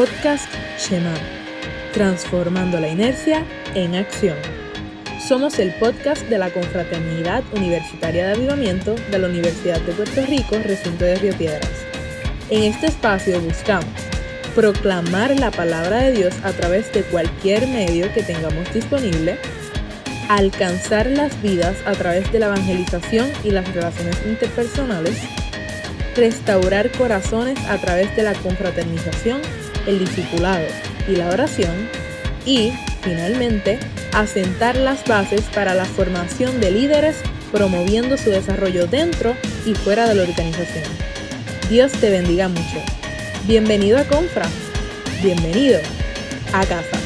Podcast Shema, transformando la inercia en acción. Somos el podcast de la Confraternidad Universitaria de Avivamiento de la Universidad de Puerto Rico, recinto de Río Piedras. En este espacio buscamos proclamar la palabra de Dios a través de cualquier medio que tengamos disponible, alcanzar las vidas a través de la evangelización y las relaciones interpersonales, restaurar corazones a través de la confraternización, el discipulado y la oración, y, finalmente, asentar las bases para la formación de líderes promoviendo su desarrollo dentro y fuera de la organización. Dios te bendiga mucho. Bienvenido a Confra. Bienvenido a casa.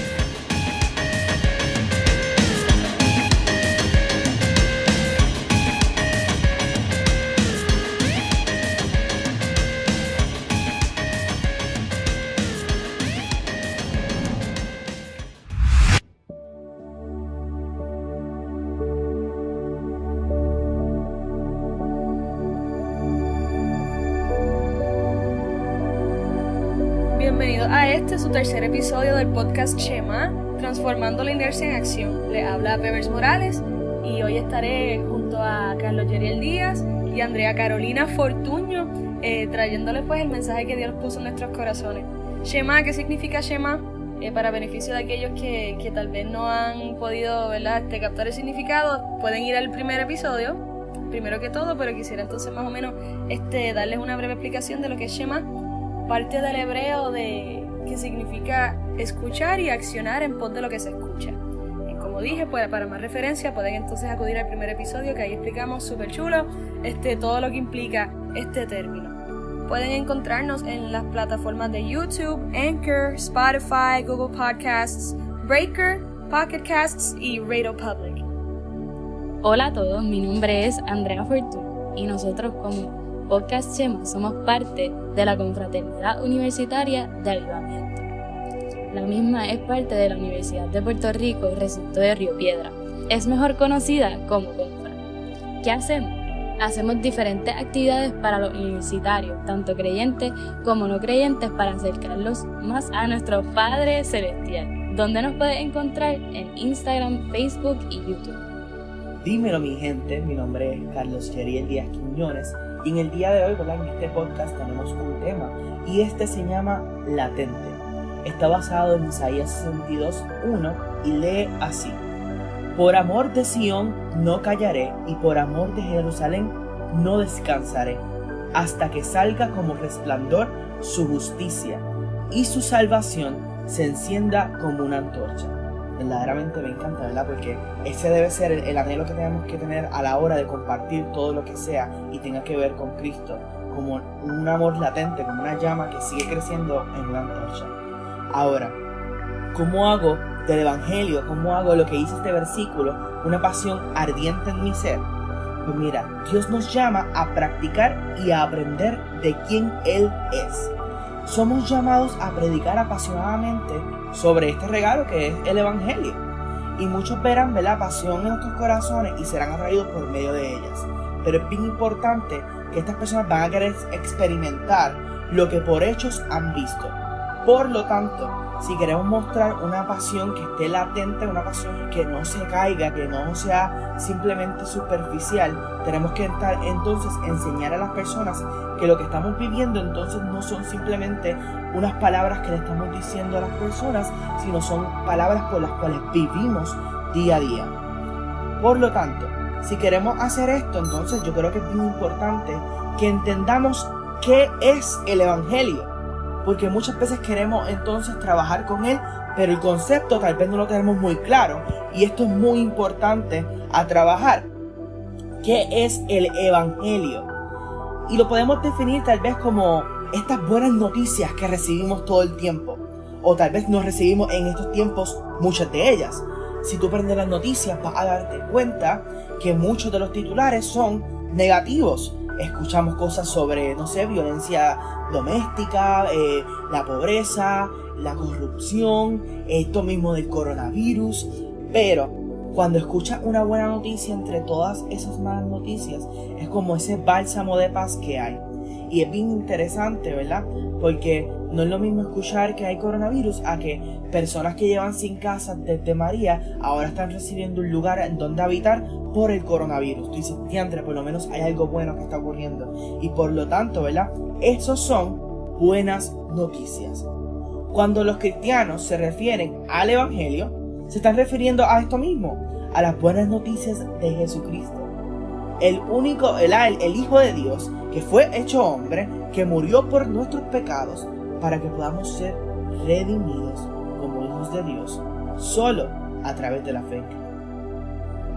Bienvenidos a su tercer episodio del podcast Shema, transformando la inercia en acción. Les habla Pebers Morales y hoy estaré junto a Carlos Yeriel Díaz y Andrea Carolina Fortuño trayéndoles pues el mensaje que Dios puso en nuestros corazones. Shema, ¿qué significa Shema? Para beneficio de aquellos que tal vez no han podido, ¿verdad?, captar el significado, pueden ir al primer episodio, primero que todo, pero quisiera entonces más o menos darles una breve explicación de lo que es Shema. Parte del hebreo que significa escuchar y accionar en pos de lo que se escucha. Y como dije, pues, para más referencia pueden entonces acudir al primer episodio, que ahí explicamos súper chulo todo lo que implica este término. Pueden encontrarnos en las plataformas de YouTube, Anchor, Spotify, Google Podcasts, Breaker, Pocket Casts y Radio Public. Hola a todos, mi nombre es Andrea Fortuño y nosotros como Podcast Shema somos parte de la Confraternidad Universitaria de Avivamiento. La misma es parte de la Universidad de Puerto Rico, recinto de Río Piedras. Es mejor conocida como Confra. ¿Qué hacemos? Hacemos diferentes actividades para los universitarios, tanto creyentes como no creyentes, para acercarlos más a nuestro Padre Celestial. ¿Dónde nos puedes encontrar? En Instagram, Facebook y YouTube. Dímelo, mi gente, mi nombre es Carlos Yeriel Díaz Quiñones. Y en el día de hoy, ¿verdad?, en este podcast tenemos un tema y se llama Latente. Está basado en Isaías 62:1 y lee así: Por amor de Sión no callaré y por amor de Jerusalén no descansaré, hasta que salga como resplandor su justicia y su salvación se encienda como una antorcha. Verdaderamente me encanta, ¿verdad? Porque ese debe ser el anhelo que tenemos que tener a la hora de compartir todo lo que sea y tenga que ver con Cristo, como un amor latente, como una llama que sigue creciendo en una antorcha. Ahora, ¿cómo hago del Evangelio, cómo hago lo que dice este versículo, una pasión ardiente en mi ser? Pues mira, Dios nos llama a practicar y a aprender de quién Él es. Somos llamados a predicar apasionadamente sobre este regalo que es el Evangelio. Y muchos verán, ¿verdad?, pasión en nuestros corazones y serán atraídos por medio de ellas. Pero es bien importante que estas personas van a querer experimentar lo que por hechos han visto. Por lo tanto, si queremos mostrar una pasión que esté latente, una pasión que no se caiga, que no sea simplemente superficial, tenemos que entonces enseñar a las personas que lo que estamos viviendo entonces no son simplemente unas palabras que le estamos diciendo a las personas, sino son palabras por las cuales vivimos día a día. Por lo tanto, si queremos hacer esto, entonces yo creo que es muy importante que entendamos qué es el Evangelio. Porque muchas veces queremos entonces trabajar con él, pero el concepto tal vez no lo tenemos muy claro. Y esto es muy importante a trabajar. ¿Qué es el Evangelio? Y lo podemos definir tal vez como estas buenas noticias que recibimos todo el tiempo. O tal vez no recibimos en estos tiempos muchas de ellas. Si tú prendes las noticias vas a darte cuenta que muchos de los titulares son negativos. Escuchamos cosas sobre, violencia doméstica, la pobreza, la corrupción, esto mismo del coronavirus. Pero cuando escuchas una buena noticia entre todas esas malas noticias, es como ese bálsamo de paz que hay. Y es bien interesante, ¿verdad? Porque no es lo mismo escuchar que hay coronavirus a que personas que llevan sin casa desde María ahora están recibiendo un lugar en donde habitar por el coronavirus. Tú dices, diantre, por lo menos hay algo bueno que está ocurriendo. Y por lo tanto, ¿verdad? Esos son buenas noticias. Cuando los cristianos se refieren al Evangelio, se están refiriendo a esto mismo, a las buenas noticias de Jesucristo. El Hijo de Dios, que fue hecho hombre, que murió por nuestros pecados, para que podamos ser redimidos como hijos de Dios, solo a través de la fe.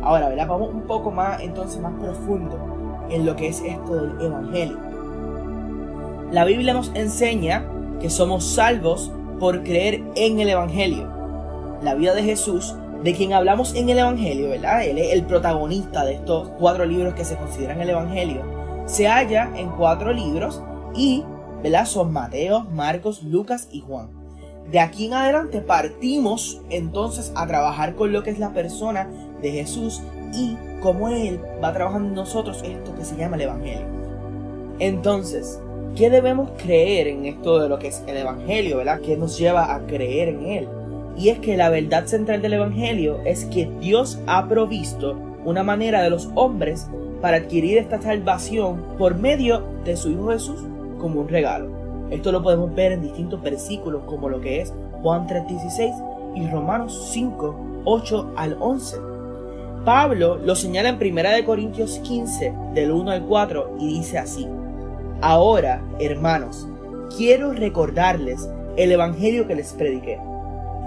Ahora, ¿verdad? Vamos un poco más profundo en lo que es esto del Evangelio. La Biblia nos enseña que somos salvos por creer en el Evangelio. La vida de Jesús, de quien hablamos en el Evangelio, ¿verdad? Él es el protagonista de estos 4 libros que se consideran el Evangelio. Se halla en 4 libros y, ¿verdad? Son Mateo, Marcos, Lucas y Juan. De aquí en adelante partimos entonces a trabajar con lo que es la persona de Jesús y cómo Él va trabajando en nosotros esto que se llama el Evangelio. Entonces, ¿qué debemos creer en esto de lo que es el Evangelio, ¿verdad? ¿Qué nos lleva a creer en Él? Y es que la verdad central del Evangelio es que Dios ha provisto una manera de los hombres para adquirir esta salvación por medio de su Hijo Jesús como un regalo. Esto lo podemos ver en distintos versículos como lo que es Juan 3:16 y Romanos 5:8 al 11. Pablo lo señala en 1 Corintios 15 del 1 al 4 y dice así: Ahora, hermanos, quiero recordarles el Evangelio que les prediqué,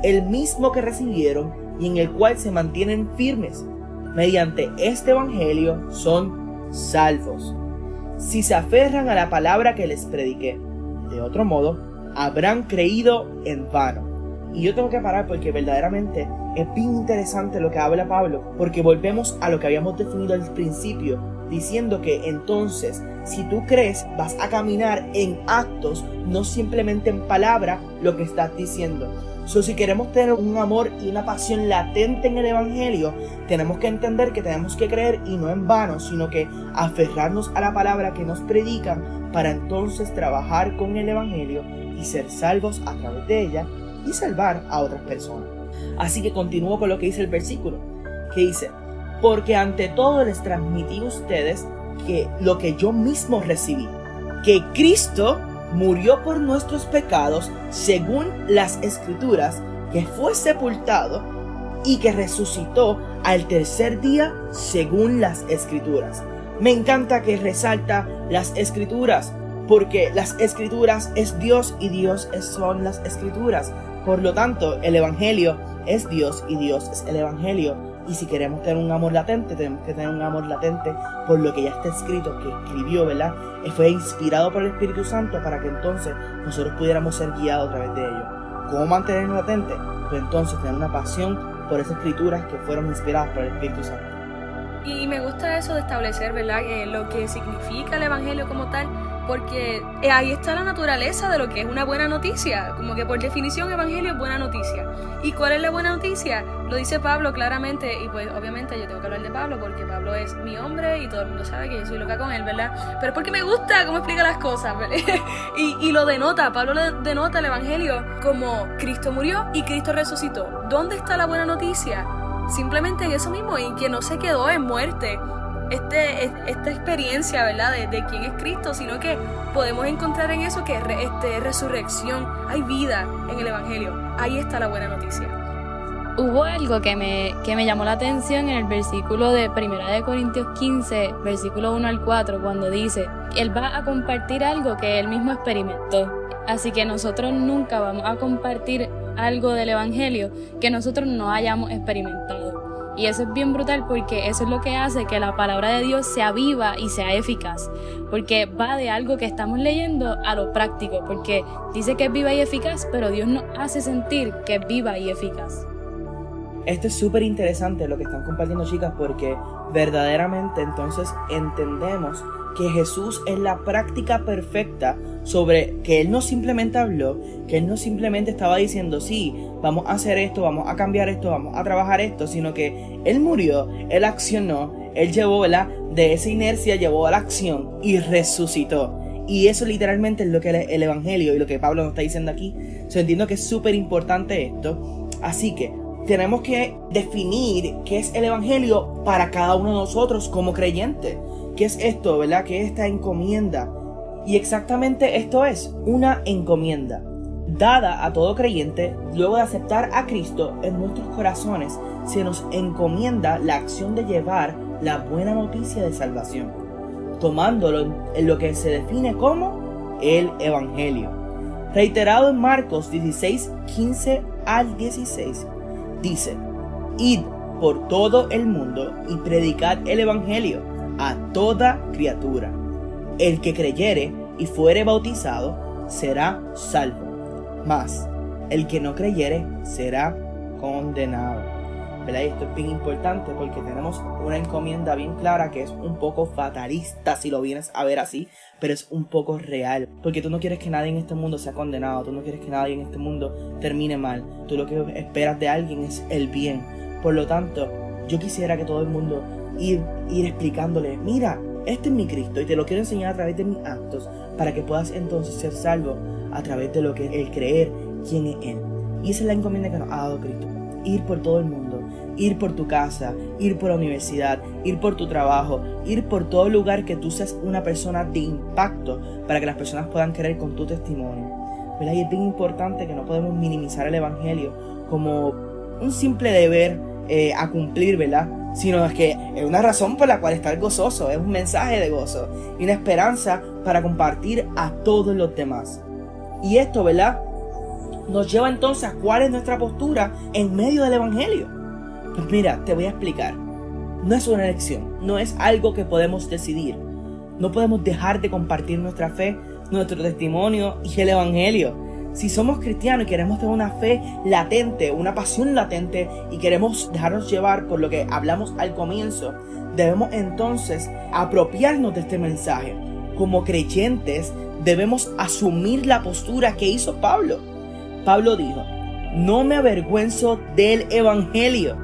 el mismo que recibieron y en el cual se mantienen firmes. Mediante este Evangelio son salvos, si se aferran a la palabra que les prediqué. De otro modo, habrán creído en vano. Y yo tengo que parar porque verdaderamente es bien interesante lo que habla Pablo, porque volvemos a lo que habíamos definido al principio, diciendo que entonces, si tú crees, vas a caminar en actos, no simplemente en palabra, lo que estás diciendo. Si queremos tener un amor y una pasión latente en el Evangelio, tenemos que entender que tenemos que creer y no en vano, sino que aferrarnos a la palabra que nos predican para entonces trabajar con el Evangelio y ser salvos a través de ella y salvar a otras personas. Así que continúo con lo que dice el versículo, que dice: porque ante todo les transmití a ustedes que lo que yo mismo recibí, que Cristo murió por nuestros pecados según las Escrituras, que fue sepultado y que resucitó al tercer día según las Escrituras. Me encanta que resalta las Escrituras, porque las Escrituras es Dios y Dios son las Escrituras. Por lo tanto, el Evangelio es Dios y Dios es el Evangelio. Y si queremos tener un amor latente, tenemos que tener un amor latente por lo que ya está escrito, que escribió, ¿verdad? Fue inspirado por el Espíritu Santo para que entonces nosotros pudiéramos ser guiados a través de ello. ¿Cómo mantenernos latentes? Pues entonces tener una pasión por esas escrituras que fueron inspiradas por el Espíritu Santo. Y me gusta eso de establecer, ¿verdad? Lo que significa el Evangelio como tal, porque ahí está la naturaleza de lo que es una buena noticia. Como que por definición Evangelio es buena noticia. ¿Y cuál es la buena noticia? Lo dice Pablo claramente, y pues obviamente yo tengo que hablar de Pablo porque Pablo es mi hombre y todo el mundo sabe que yo soy loca con él, ¿verdad? Pero es porque me gusta cómo explica las cosas, ¿verdad? y lo denota, Pablo denota el Evangelio como Cristo murió y Cristo resucitó. ¿Dónde está la buena noticia? Simplemente en eso mismo, y que no se quedó en muerte esta experiencia, ¿verdad? De quién es Cristo, sino que podemos encontrar en eso que es resurrección, hay vida en el Evangelio. Ahí está la buena noticia. Hubo algo que me llamó la atención en el versículo de 1 Corintios 15, versículo 1 al 4, cuando dice: Él va a compartir algo que Él mismo experimentó. Así que nosotros nunca vamos a compartir algo del Evangelio que nosotros no hayamos experimentado. Y eso es bien brutal, porque eso es lo que hace que la palabra de Dios sea viva y sea eficaz. Porque va de algo que estamos leyendo a lo práctico, porque dice que es viva y eficaz, pero Dios nos hace sentir que es viva y eficaz. Esto es súper interesante lo que están compartiendo, chicas, porque verdaderamente entonces entendemos que Jesús es la práctica perfecta sobre que Él no simplemente habló, que Él no simplemente estaba diciendo sí, vamos a hacer esto, vamos a cambiar esto, vamos a trabajar esto, sino que Él murió, Él accionó, Él llevó, ¿verdad? De esa inercia llevó a la acción y resucitó. Y eso literalmente es lo que es el evangelio y lo que Pablo nos está diciendo aquí. Entiendo que es súper importante esto. Así que tenemos que definir qué es el evangelio para cada uno de nosotros como creyentes. ¿Qué es esto, verdad? ¿Qué es esta encomienda? Y exactamente esto es una encomienda dada a todo creyente. Luego de aceptar a Cristo en nuestros corazones, se nos encomienda la acción de llevar la buena noticia de salvación, tomándolo en lo que se define como el evangelio. Reiterado en Marcos 16, 15 al 16, dice: id por todo el mundo y predicad el evangelio a toda criatura. El que creyere y fuere bautizado será salvo, mas el que no creyere será condenado. ¿Verdad? Y esto es bien importante porque tenemos una encomienda bien clara que es un poco fatalista si lo vienes a ver así, pero es un poco real, porque tú no quieres que nadie en este mundo sea condenado, tú no quieres que nadie en este mundo termine mal, tú lo que esperas de alguien es el bien. Por lo tanto, yo quisiera que todo el mundo ir explicándole: mira, este es mi Cristo y te lo quiero enseñar a través de mis actos, para que puedas entonces ser salvo a través de lo que es el creer quién es Él. Y esa es la encomienda que nos ha dado Cristo: ir por todo el mundo, ir por tu casa, ir por la universidad, ir por tu trabajo, ir por todo lugar que tú seas una persona de impacto para que las personas puedan creer con tu testimonio. ¿Verdad? Y es bien importante que no podemos minimizar el evangelio como un simple deber a cumplir, ¿verdad? Sino es que es una razón por la cual estar gozoso, es un mensaje de gozo y una esperanza para compartir a todos los demás. Y esto, ¿verdad?, nos lleva entonces a cuál es nuestra postura en medio del evangelio. Pues mira, te voy a explicar. No es una elección, no es algo que podemos decidir. No podemos dejar de compartir nuestra fe, nuestro testimonio y el evangelio. Si somos cristianos y queremos tener una fe latente, una pasión latente y queremos dejarnos llevar por lo que hablamos al comienzo, debemos entonces apropiarnos de este mensaje. Como creyentes debemos asumir la postura que hizo Pablo. Pablo dijo: no me avergüenzo del evangelio,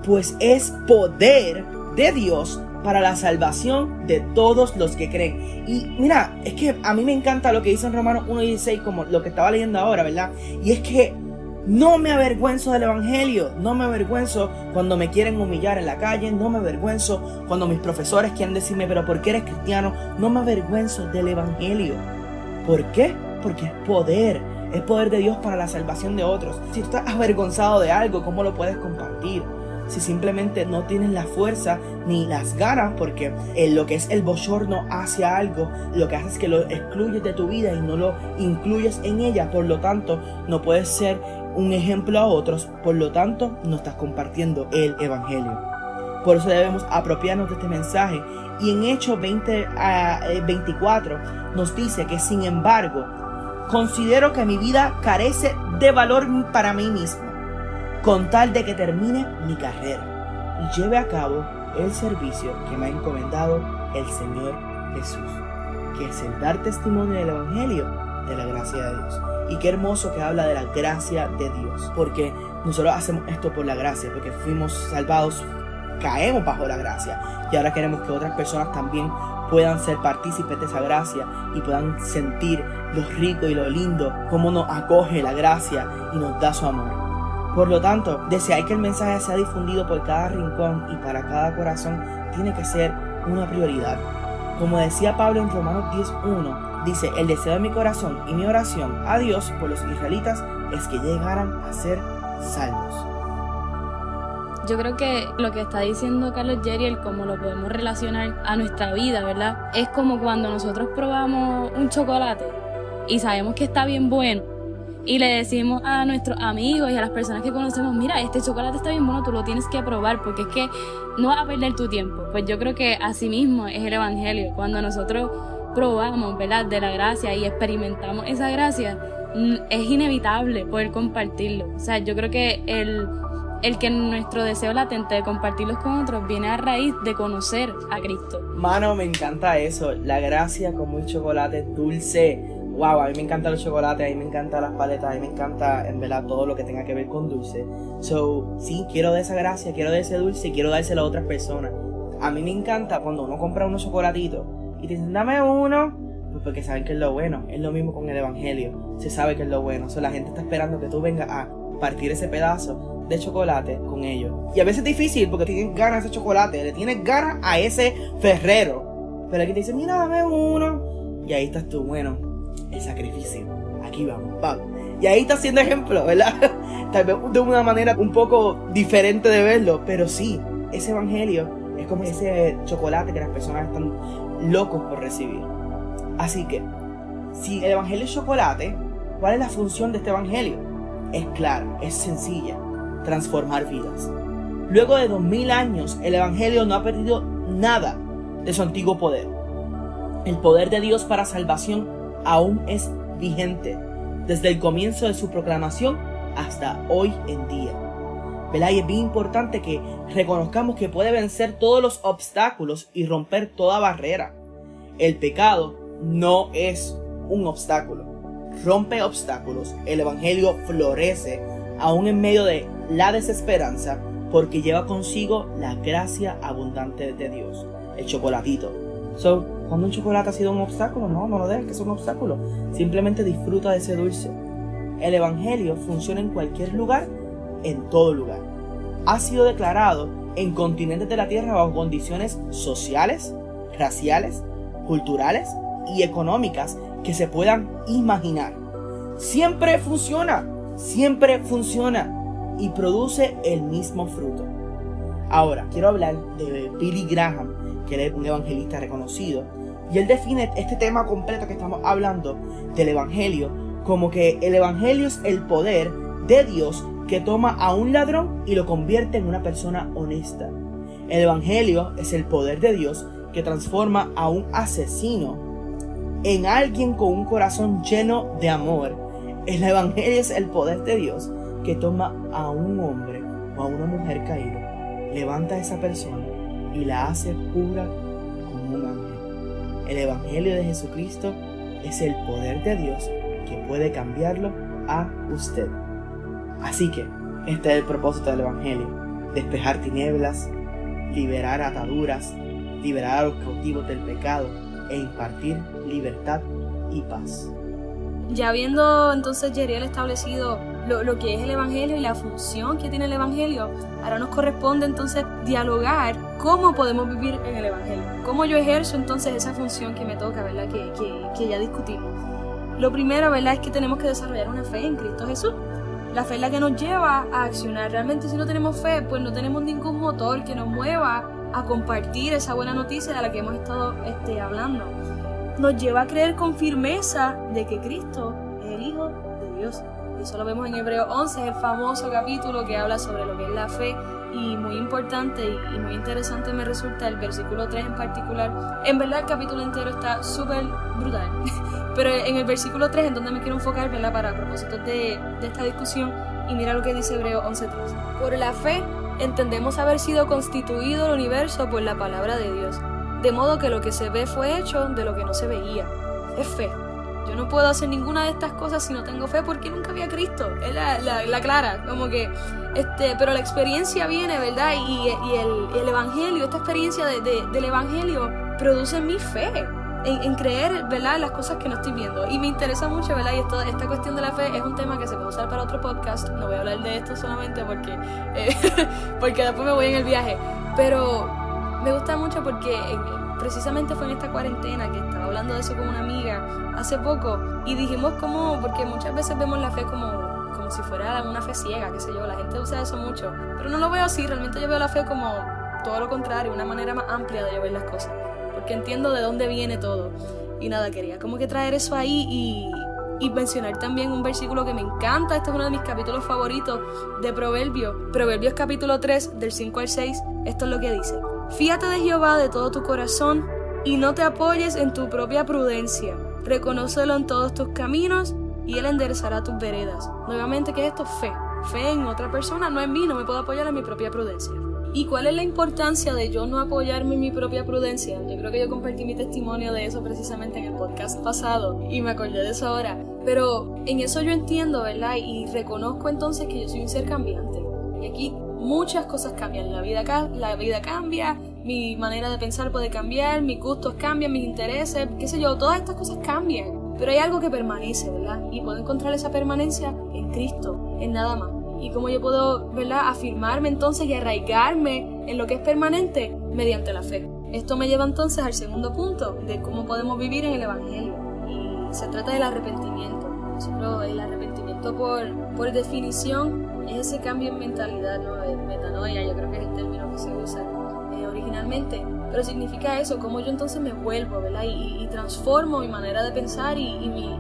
pues es poder de Dios para la salvación de todos los que creen. Y mira, es que a mí me encanta lo que dice en Romanos 1:16, como lo que estaba leyendo ahora, ¿verdad? Y es que no me avergüenzo del evangelio, no me avergüenzo cuando me quieren humillar en la calle, no me avergüenzo cuando mis profesores quieren decirme: pero ¿por qué eres cristiano? No me avergüenzo del evangelio. ¿Por qué? Porque es poder de Dios para la salvación de otros. Si tú estás avergonzado de algo, ¿cómo lo puedes compartir? Si simplemente no tienes la fuerza ni las ganas, porque lo que es el bochorno hacia algo, lo que hace es que lo excluyes de tu vida y no lo incluyes en ella. Por lo tanto, no puedes ser un ejemplo a otros. Por lo tanto, no estás compartiendo el evangelio. Por eso debemos apropiarnos de este mensaje. Y en Hechos 20:24 nos dice que, sin embargo, considero que mi vida carece de valor para mí mismo, con tal de que termine mi carrera y lleve a cabo el servicio que me ha encomendado el Señor Jesús, que es el dar testimonio del evangelio de la gracia de Dios. Y qué hermoso que habla de la gracia de Dios, porque nosotros hacemos esto por la gracia, porque fuimos salvados, caemos bajo la gracia, y ahora queremos que otras personas también puedan ser partícipes de esa gracia y puedan sentir lo rico y lo lindo, cómo nos acoge la gracia y nos da su amor. Por lo tanto, desear que el mensaje sea difundido por cada rincón y para cada corazón tiene que ser una prioridad. Como decía Pablo en Romanos 10:1, dice: el deseo de mi corazón y mi oración a Dios por los israelitas es que llegaran a ser salvos. Yo creo que lo que está diciendo Carlos Yeriel, cómo lo podemos relacionar a nuestra vida, ¿verdad? Es como cuando nosotros probamos un chocolate y sabemos que está bien bueno y le decimos a nuestros amigos y a las personas que conocemos: mira, este chocolate está bien bueno, tú lo tienes que probar porque es que no vas a perder tu tiempo. Pues yo creo que así mismo es el evangelio. Cuando nosotros probamos, ¿verdad?, de la gracia y experimentamos esa gracia, es inevitable poder compartirlo. O sea, yo creo que el que nuestro deseo latente de compartirlos con otros viene a raíz de conocer a Cristo. Mano, me encanta eso, la gracia como el chocolate dulce. Wow, a mí me encantan los chocolates, a mí me encantan las paletas, a mí me encanta, en verdad, todo lo que tenga que ver con dulce. Sí, quiero de esa gracia, quiero de ese dulce y quiero dárselo a otras personas. A mí me encanta cuando uno compra unos chocolatitos y te dicen: dame uno, Pues porque saben que es lo bueno. Es lo mismo con el evangelio. Se sabe que es lo bueno. La gente está esperando que tú vengas a partir ese pedazo de chocolate con ellos. Y a veces es difícil porque tienes ganas de ese chocolate, le tienes ganas a ese ferrero. Pero aquí te dice, mira, dame uno. Y ahí estás tú, bueno, el sacrificio. Aquí vamos, vamos. Y ahí está siendo ejemplo, ¿verdad? Tal vez de una manera un poco diferente de verlo, pero sí, ese evangelio es como ese chocolate que las personas están locos por recibir. Así que, si el evangelio es chocolate, ¿cuál es la función de este evangelio? Es clara, es sencilla, transformar vidas. Luego de 2000 años, el evangelio no ha perdido nada de su antiguo poder. El poder de Dios para salvación aún es vigente, desde el comienzo de su proclamación hasta hoy en día. ¿Verdad? Y es bien importante que reconozcamos que puede vencer todos los obstáculos y romper toda barrera. El pecado no es un obstáculo. Rompe obstáculos. El evangelio florece aún en medio de la desesperanza porque lleva consigo la gracia abundante de Dios. El chocolatito. Cuando un chocolate ha sido un obstáculo, no lo dejes que sea un obstáculo. Simplemente disfruta de ese dulce. El evangelio funciona en cualquier lugar, en todo lugar. Ha sido declarado en continentes de la tierra bajo condiciones sociales, raciales, culturales y económicas que se puedan imaginar. Siempre funciona y produce el mismo fruto. Ahora, quiero hablar de Billy Graham, que es un evangelista reconocido, y él define este tema completo que estamos hablando del evangelio como que el evangelio es el poder de Dios que toma a un ladrón y lo convierte en una persona honesta. El evangelio es el poder de Dios que transforma a un asesino en alguien con un corazón lleno de amor. El evangelio es el poder de Dios que toma a un hombre o a una mujer caído, levanta a esa persona y la hace pura como un ángel. El evangelio de Jesucristo es el poder de Dios que puede cambiarlo a usted. Así que este es el propósito del evangelio: despejar tinieblas, liberar ataduras, liberar a los cautivos del pecado e impartir libertad y paz. Ya habiendo entonces Yeriel establecido lo que es el evangelio y la función que tiene el evangelio, ahora nos corresponde entonces dialogar cómo podemos vivir en el evangelio, cómo yo ejerzo entonces esa función que me toca, ¿verdad? Que ya discutimos. Lo primero, ¿verdad?, es que tenemos que desarrollar una fe en Cristo Jesús. La fe es la que nos lleva a accionar. Realmente, si no tenemos fe, pues no tenemos ningún motor que nos mueva a compartir esa buena noticia de la que hemos estado hablando. Nos lleva a creer con firmeza de que Cristo es el Hijo de Dios. Y eso lo vemos en Hebreos 11, es el famoso capítulo que habla sobre lo que es la fe. Y muy importante y muy interesante me resulta el versículo 3 en particular. En verdad el capítulo entero está súper brutal. Pero en el versículo 3 es donde me quiero enfocar, ¿verdad?, para propósitos de esta discusión. Y mira lo que dice Hebreos 11:3. Por la fe entendemos haber sido constituido el universo por la palabra de Dios. De modo que lo que se ve fue hecho de lo que no se veía. Es fe. Yo no puedo hacer ninguna de estas cosas si no tengo fe porque nunca vi a Cristo. Es la clara, como que pero la experiencia viene, ¿verdad? Y el evangelio, esta experiencia del evangelio produce mi fe en creer, ¿verdad?, en las cosas que no estoy viendo. Y me interesa mucho, ¿verdad? Y esta cuestión de la fe es un tema que se puede usar para otro podcast. No voy a hablar de esto solamente porque después me voy en el viaje. Pero me gusta mucho porque precisamente fue en esta cuarentena que estaba hablando de eso con una amiga hace poco y dijimos porque muchas veces vemos la fe como si fuera una fe ciega, qué sé yo, la gente usa eso mucho, pero no lo veo así. Realmente yo veo la fe como todo lo contrario, una manera más amplia de ver las cosas, porque entiendo de dónde viene todo. Y nada, quería como que traer eso ahí y mencionar también un versículo que me encanta. Este es uno de mis capítulos favoritos de Proverbios capítulo 3 del 5 al 6. Esto es lo que dice: fíate de Jehová de todo tu corazón y no te apoyes en tu propia prudencia. Reconócelo en todos tus caminos y Él enderezará tus veredas. Nuevamente, ¿qué es esto? Fe. Fe en otra persona, no en mí. No me puedo apoyar en mi propia prudencia. ¿Y cuál es la importancia de yo no apoyarme en mi propia prudencia? Yo creo que yo compartí mi testimonio de eso precisamente en el podcast pasado y me acordé de eso ahora. Pero en eso yo entiendo, ¿verdad? Y reconozco entonces que yo soy un ser cambiante. Y aquí muchas cosas cambian. La vida cambia, mi manera de pensar puede cambiar, mis gustos cambian, mis intereses, qué sé yo, todas estas cosas cambian. Pero hay algo que permanece, ¿verdad? Y puedo encontrar esa permanencia en Cristo, en nada más. Y cómo yo puedo, ¿verdad?, afirmarme entonces y arraigarme en lo que es permanente mediante la fe. Esto me lleva entonces al segundo punto de cómo podemos vivir en el Evangelio. Y se trata del arrepentimiento. El arrepentimiento por definición es ese cambio en mentalidad, ¿no? De metanoia, yo creo que es el término que se usa originalmente. Pero significa eso, cómo yo entonces me vuelvo, ¿verdad? Y transformo mi manera de pensar y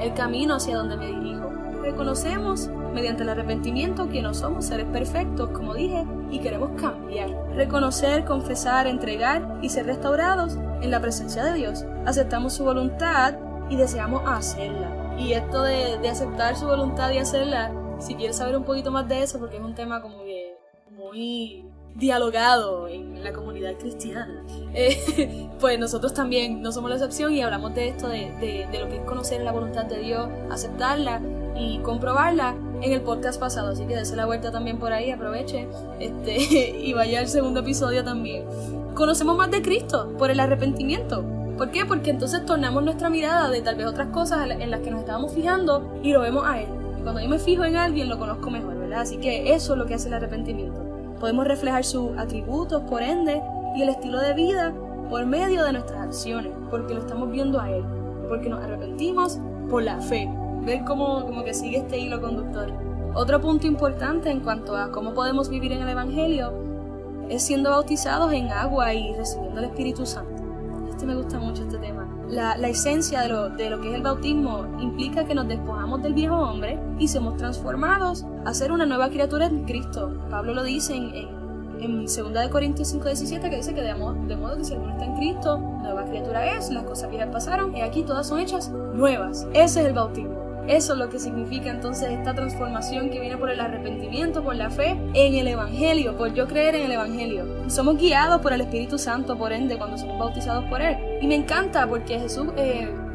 el camino hacia donde me dirijo. Reconocemos mediante el arrepentimiento que no somos seres perfectos, como dije, y queremos cambiar. Reconocer, confesar, entregar y ser restaurados en la presencia de Dios. Aceptamos su voluntad y deseamos hacerla. Y esto de aceptar su voluntad y hacerla, si quieres saber un poquito más de eso, porque es un tema como que muy dialogado en la comunidad cristiana, pues nosotros también no somos la excepción y hablamos de esto, de lo que es conocer la voluntad de Dios, aceptarla y comprobarla en el podcast pasado, así que dése la vuelta también por ahí, aproveche y vaya al segundo episodio también. Conocemos más de Cristo por el arrepentimiento. ¿Por qué? Porque entonces tornamos nuestra mirada de tal vez otras cosas en las que nos estábamos fijando y lo vemos a Él. Y cuando yo me fijo en alguien lo conozco mejor, ¿verdad? Así que eso es lo que hace el arrepentimiento. Podemos reflejar sus atributos, por ende, y el estilo de vida por medio de nuestras acciones, porque lo estamos viendo a Él, porque nos arrepentimos por la fe. Ver como que sigue este hilo conductor. Otro punto importante en cuanto a cómo podemos vivir en el Evangelio es siendo bautizados en agua y recibiendo el Espíritu Santo. Me gusta mucho este tema. La esencia de lo que es el bautismo implica que nos despojamos del viejo hombre y somos transformados a ser una nueva criatura en Cristo. Pablo lo dice en 2 Corintios 5:17, que dice que de modo que si alguno está en Cristo, nueva criatura es, las cosas viejas pasaron y aquí todas son hechas nuevas. Ese es el bautismo. Eso es lo que significa entonces esta transformación que viene por el arrepentimiento, por la fe en el Evangelio, por yo creer en el Evangelio. Somos guiados por el Espíritu Santo, por ende, cuando somos bautizados por Él. Y me encanta porque Jesús,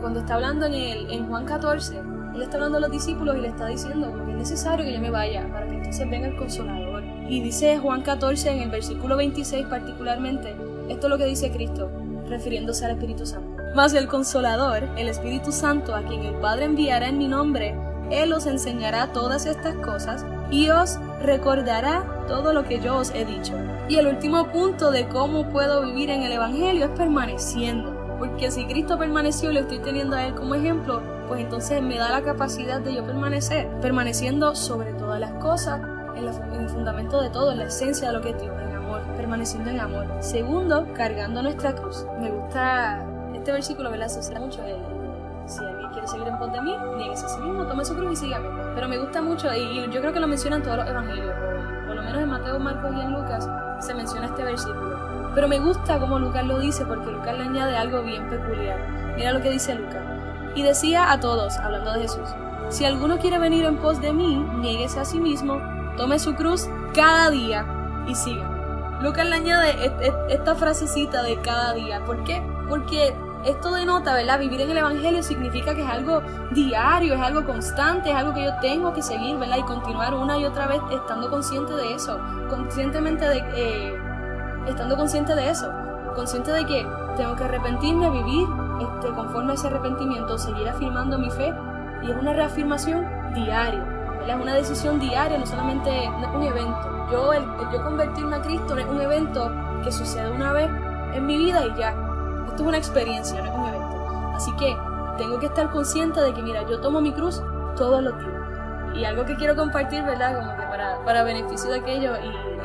cuando está hablando en Juan 14, Él está hablando a los discípulos y le está diciendo que es necesario que yo me vaya para que entonces venga el Consolador. Y dice Juan 14 en el versículo 26 particularmente, esto es lo que dice Cristo, refiriéndose al Espíritu Santo. Mas el Consolador, el Espíritu Santo, a quien el Padre enviará en mi nombre, Él os enseñará todas estas cosas y os recordará todo lo que yo os he dicho. Y el último punto de cómo puedo vivir en el Evangelio es permaneciendo. Porque si Cristo permaneció y lo estoy teniendo a Él como ejemplo, pues entonces me da la capacidad de yo permanecer. Permaneciendo sobre todas las cosas, en el fundamento de todo, en la esencia de lo que es Dios, en amor. Permaneciendo en amor. Segundo, cargando nuestra cruz. Me gusta este versículo, ¿verdad? Se usa mucho. Si alguien quiere seguir en pos de mí, nieguese a sí mismo, tome su cruz y sígame. Pero me gusta mucho, y yo creo que lo mencionan todos los evangelios, por lo menos en Mateo, Marcos y en Lucas, se menciona este versículo. Pero me gusta como Lucas lo dice, porque Lucas le añade algo bien peculiar. Mira lo que dice Lucas. Y decía a todos, hablando de Jesús, si alguno quiere venir en pos de mí, niéguese a sí mismo, tome su cruz cada día y sígame. Lucas le añade esta frasecita de cada día. ¿Por qué? Porque esto denota, ¿verdad? Vivir en el Evangelio significa que es algo diario, es algo constante, es algo que yo tengo que seguir, ¿verdad? Y continuar una y otra vez estando consciente de eso, estando consciente de eso, consciente de que tengo que arrepentirme, vivir conforme a ese arrepentimiento, seguir afirmando mi fe, y es una reafirmación diaria, ¿verdad? Es una decisión diaria, no solamente un evento. Yo convertirme a Cristo no es un evento que sucede una vez en mi vida y ya. Esto es una experiencia, no es un evento. Así que tengo que estar consciente de que, mira, yo tomo mi cruz todos los días. Y algo que quiero compartir, ¿verdad? Como que para beneficio de aquello.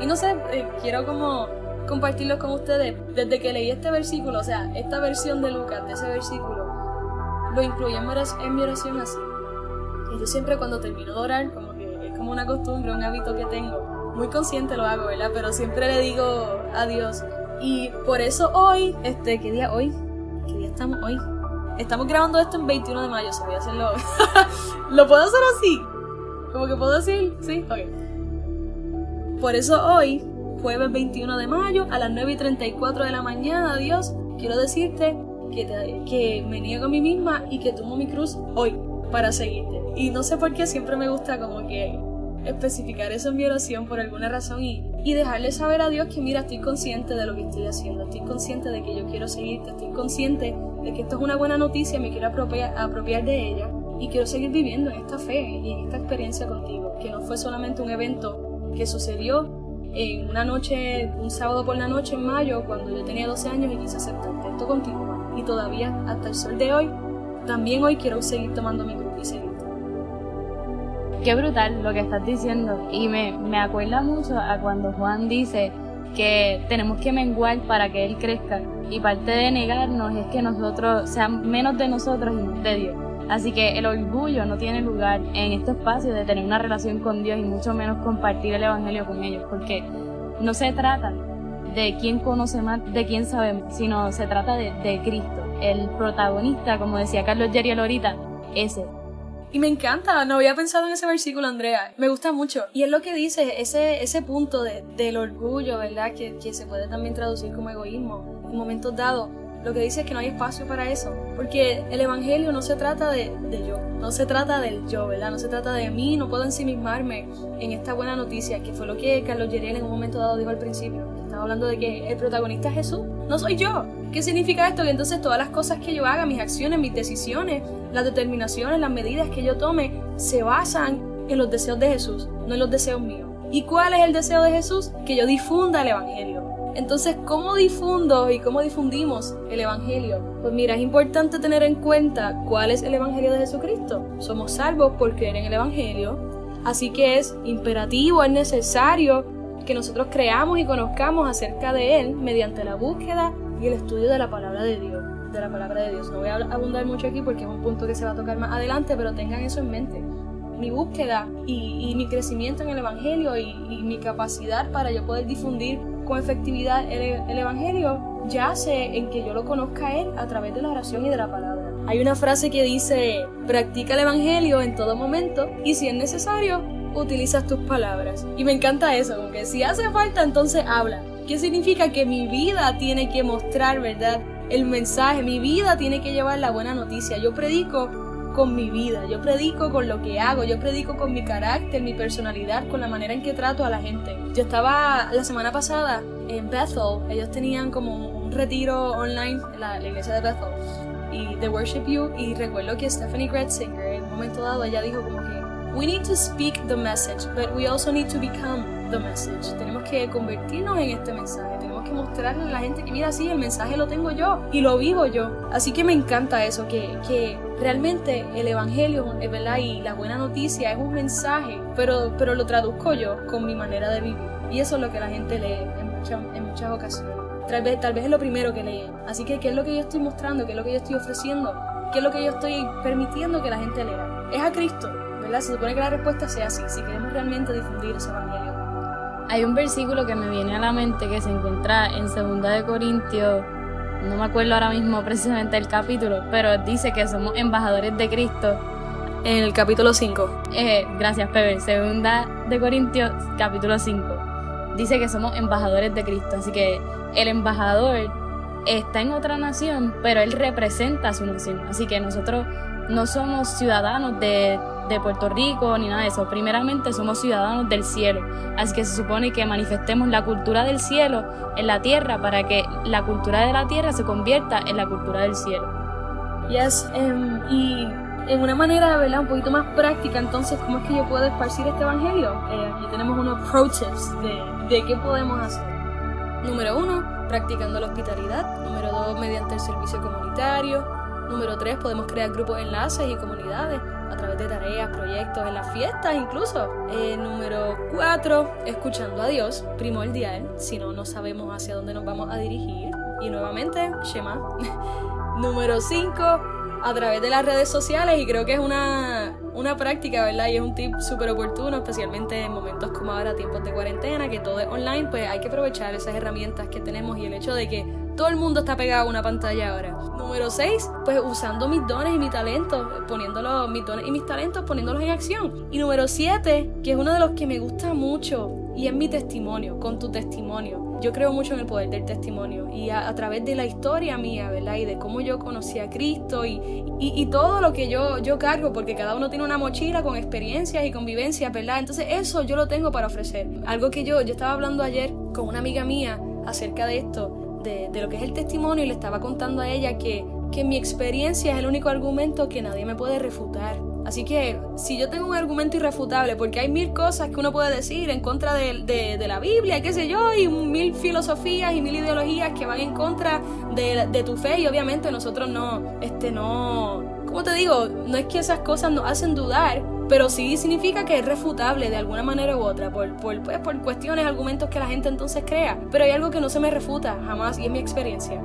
Y no sé, quiero como compartirlo con ustedes. Desde que leí este versículo, o sea, esta versión de Lucas, de ese versículo, lo incluí en mi oración así. Y yo siempre cuando termino de orar, como que es como una costumbre, un hábito que tengo. Muy consciente lo hago, ¿verdad? Pero siempre le digo a Dios. Y por eso hoy, ¿qué día hoy? ¿Qué día estamos hoy? Estamos grabando esto en 21 de mayo, voy a hacerlo. ¿Lo puedo hacer así? ¿Cómo que puedo decir? Sí, ok. Por eso hoy, jueves 21 de mayo, a las 9:34 de la mañana, Dios, quiero decirte que me niego a mí misma y que tomo mi cruz hoy para seguirte. Y no sé por qué siempre me gusta como que especificar eso en mi oración por alguna razón y y dejarle saber a Dios que mira, estoy consciente de lo que estoy haciendo, estoy consciente de que yo quiero seguirte, estoy consciente de que esto es una buena noticia, me quiero apropiar de ella y quiero seguir viviendo en esta fe y en esta experiencia contigo, que no fue solamente un evento que sucedió en una noche, un sábado por la noche en mayo, cuando yo tenía 12 años y quise aceptarte. Esto continúa y todavía hasta el sol de hoy, también hoy quiero seguir tomando mi cruz y seguirte. Qué brutal lo que estás diciendo, y me acuerda mucho a cuando Juan dice que tenemos que menguar para que Él crezca, y parte de negarnos es que nosotros seamos menos de nosotros y más de Dios. Así que el orgullo no tiene lugar en este espacio de tener una relación con Dios y mucho menos compartir el evangelio con ellos, porque no se trata de quién conoce más, de quién sabe más, sino se trata de Cristo, el protagonista, como decía Carlos Yeriel ahorita, ese. Y me encanta, no había pensado en ese versículo, Andrea, me gusta mucho. Y es lo que dice, ese punto del orgullo, ¿verdad? Que se puede también traducir como egoísmo en momentos dados. Lo que dice es que no hay espacio para eso, porque el evangelio no se trata de yo, no se trata del yo, ¿verdad? No se trata de mí, no puedo ensimismarme en esta buena noticia, que fue lo que Carlos Yeriel en un momento dado dijo al principio. Estaba hablando de que el protagonista es Jesús, no soy yo. ¿Qué significa esto? Que entonces todas las cosas que yo haga, mis acciones, mis decisiones, las determinaciones, las medidas que yo tome, se basan en los deseos de Jesús, no en los deseos míos. ¿Y cuál es el deseo de Jesús? Que yo difunda el evangelio. Entonces, ¿cómo difundo y cómo difundimos el evangelio? Pues mira, es importante tener en cuenta cuál es el evangelio de Jesucristo. Somos salvos por creer en el evangelio, así que es imperativo, es necesario que nosotros creamos y conozcamos acerca de él mediante la búsqueda y el estudio de la palabra de Dios. No voy a abundar mucho aquí porque es un punto que se va a tocar más adelante, pero tengan eso en mente. Mi búsqueda y mi crecimiento en el evangelio y mi capacidad para yo poder difundir con efectividad el evangelio yace en que yo lo conozca a él a través de la oración y de la palabra. Hay una frase que dice: practica el evangelio en todo momento y si es necesario, utilizas tus palabras. Y me encanta eso, como que si hace falta, entonces habla. ¿Qué significa? Que mi vida tiene que mostrar, ¿verdad?, el mensaje, mi vida tiene que llevar la buena noticia. Yo predico con mi vida, yo predico con lo que hago, yo predico con mi carácter, mi personalidad, con la manera en que trato a la gente. Yo estaba la semana pasada en Bethel, ellos tenían como un retiro online en la iglesia de Bethel y de Worship You, y recuerdo que Stephanie Gretzinger en un momento dado ella dijo como que we need to speak the message, but we also need to become the message. Tenemos que convertirnos en este mensaje, tenemos que mostrarle a la gente que mira, sí, el mensaje lo tengo yo y lo vivo yo. Así que me encanta eso, que realmente el evangelio, ¿verdad?, y la buena noticia es un mensaje, pero lo traduzco yo con mi manera de vivir. Y eso es lo que la gente lee en muchas ocasiones. Tal vez es lo primero que leen. Así que, ¿qué es lo que yo estoy mostrando? ¿Qué es lo que yo estoy ofreciendo? ¿Qué es lo que yo estoy permitiendo que la gente lea? Es a Cristo, ¿verdad? Se supone que la respuesta sea así, si queremos realmente difundir ese evangelio. Hay un versículo que me viene a la mente que se encuentra en 2 de Corintios, no me acuerdo ahora mismo precisamente el capítulo, pero dice que somos embajadores de Cristo. En el capítulo 5. Gracias, Pepe. 2 de Corintios, capítulo 5. Dice que somos embajadores de Cristo, así que el embajador está en otra nación, pero él representa a su nación. Así que nosotros no somos ciudadanos de Puerto Rico ni nada de eso. Primeramente somos ciudadanos del cielo. Así que se supone que manifestemos la cultura del cielo en la tierra para que la cultura de la tierra se convierta en la cultura del cielo. Yes, y en una manera, ¿verdad?, un poquito más práctica, entonces, ¿cómo es que yo puedo esparcir este evangelio? Aquí tenemos unos pro tips de qué podemos hacer. Número 1, practicando la hospitalidad. Número 2, mediante el servicio comunitario. Número 3, podemos crear grupos, enlaces y comunidades a través de tareas, proyectos, en las fiestas incluso. Número 4, escuchando a Dios, primordial, si no sabemos hacia dónde nos vamos a dirigir. Y nuevamente, Shema. Número 5, a través de las redes sociales, y creo que es una práctica, ¿verdad? Y es un tip súper oportuno, especialmente en momentos como ahora, tiempos de cuarentena, que todo es online, pues hay que aprovechar esas herramientas que tenemos, y el hecho de que Todo el mundo está pegado a una pantalla ahora. Número 6, pues usando mis dones y mis talentos, poniéndolos en acción. Y número 7, que es uno de los que me gusta mucho, y es mi testimonio, con tu testimonio. Yo creo mucho en el poder del testimonio y a través de la historia mía, ¿verdad? Y de cómo yo conocí a Cristo y todo lo que yo cargo, porque cada uno tiene una mochila con experiencias y convivencias, ¿verdad? Entonces eso yo lo tengo para ofrecer. Algo que yo estaba hablando ayer con una amiga mía acerca de esto, de lo que es el testimonio, y le estaba contando a ella que mi experiencia es el único argumento que nadie me puede refutar. Así que si yo tengo un argumento irrefutable, porque hay 1000 cosas que uno puede decir en contra de la Biblia, qué sé yo, y 1000 filosofías y 1000 ideologías que van en contra de tu fe, y obviamente nosotros no, ¿cómo te digo? No es que esas cosas nos hacen dudar, pero sí significa que es refutable de alguna manera u otra, por cuestiones, argumentos que la gente entonces crea. Pero hay algo que no se me refuta jamás, y es mi experiencia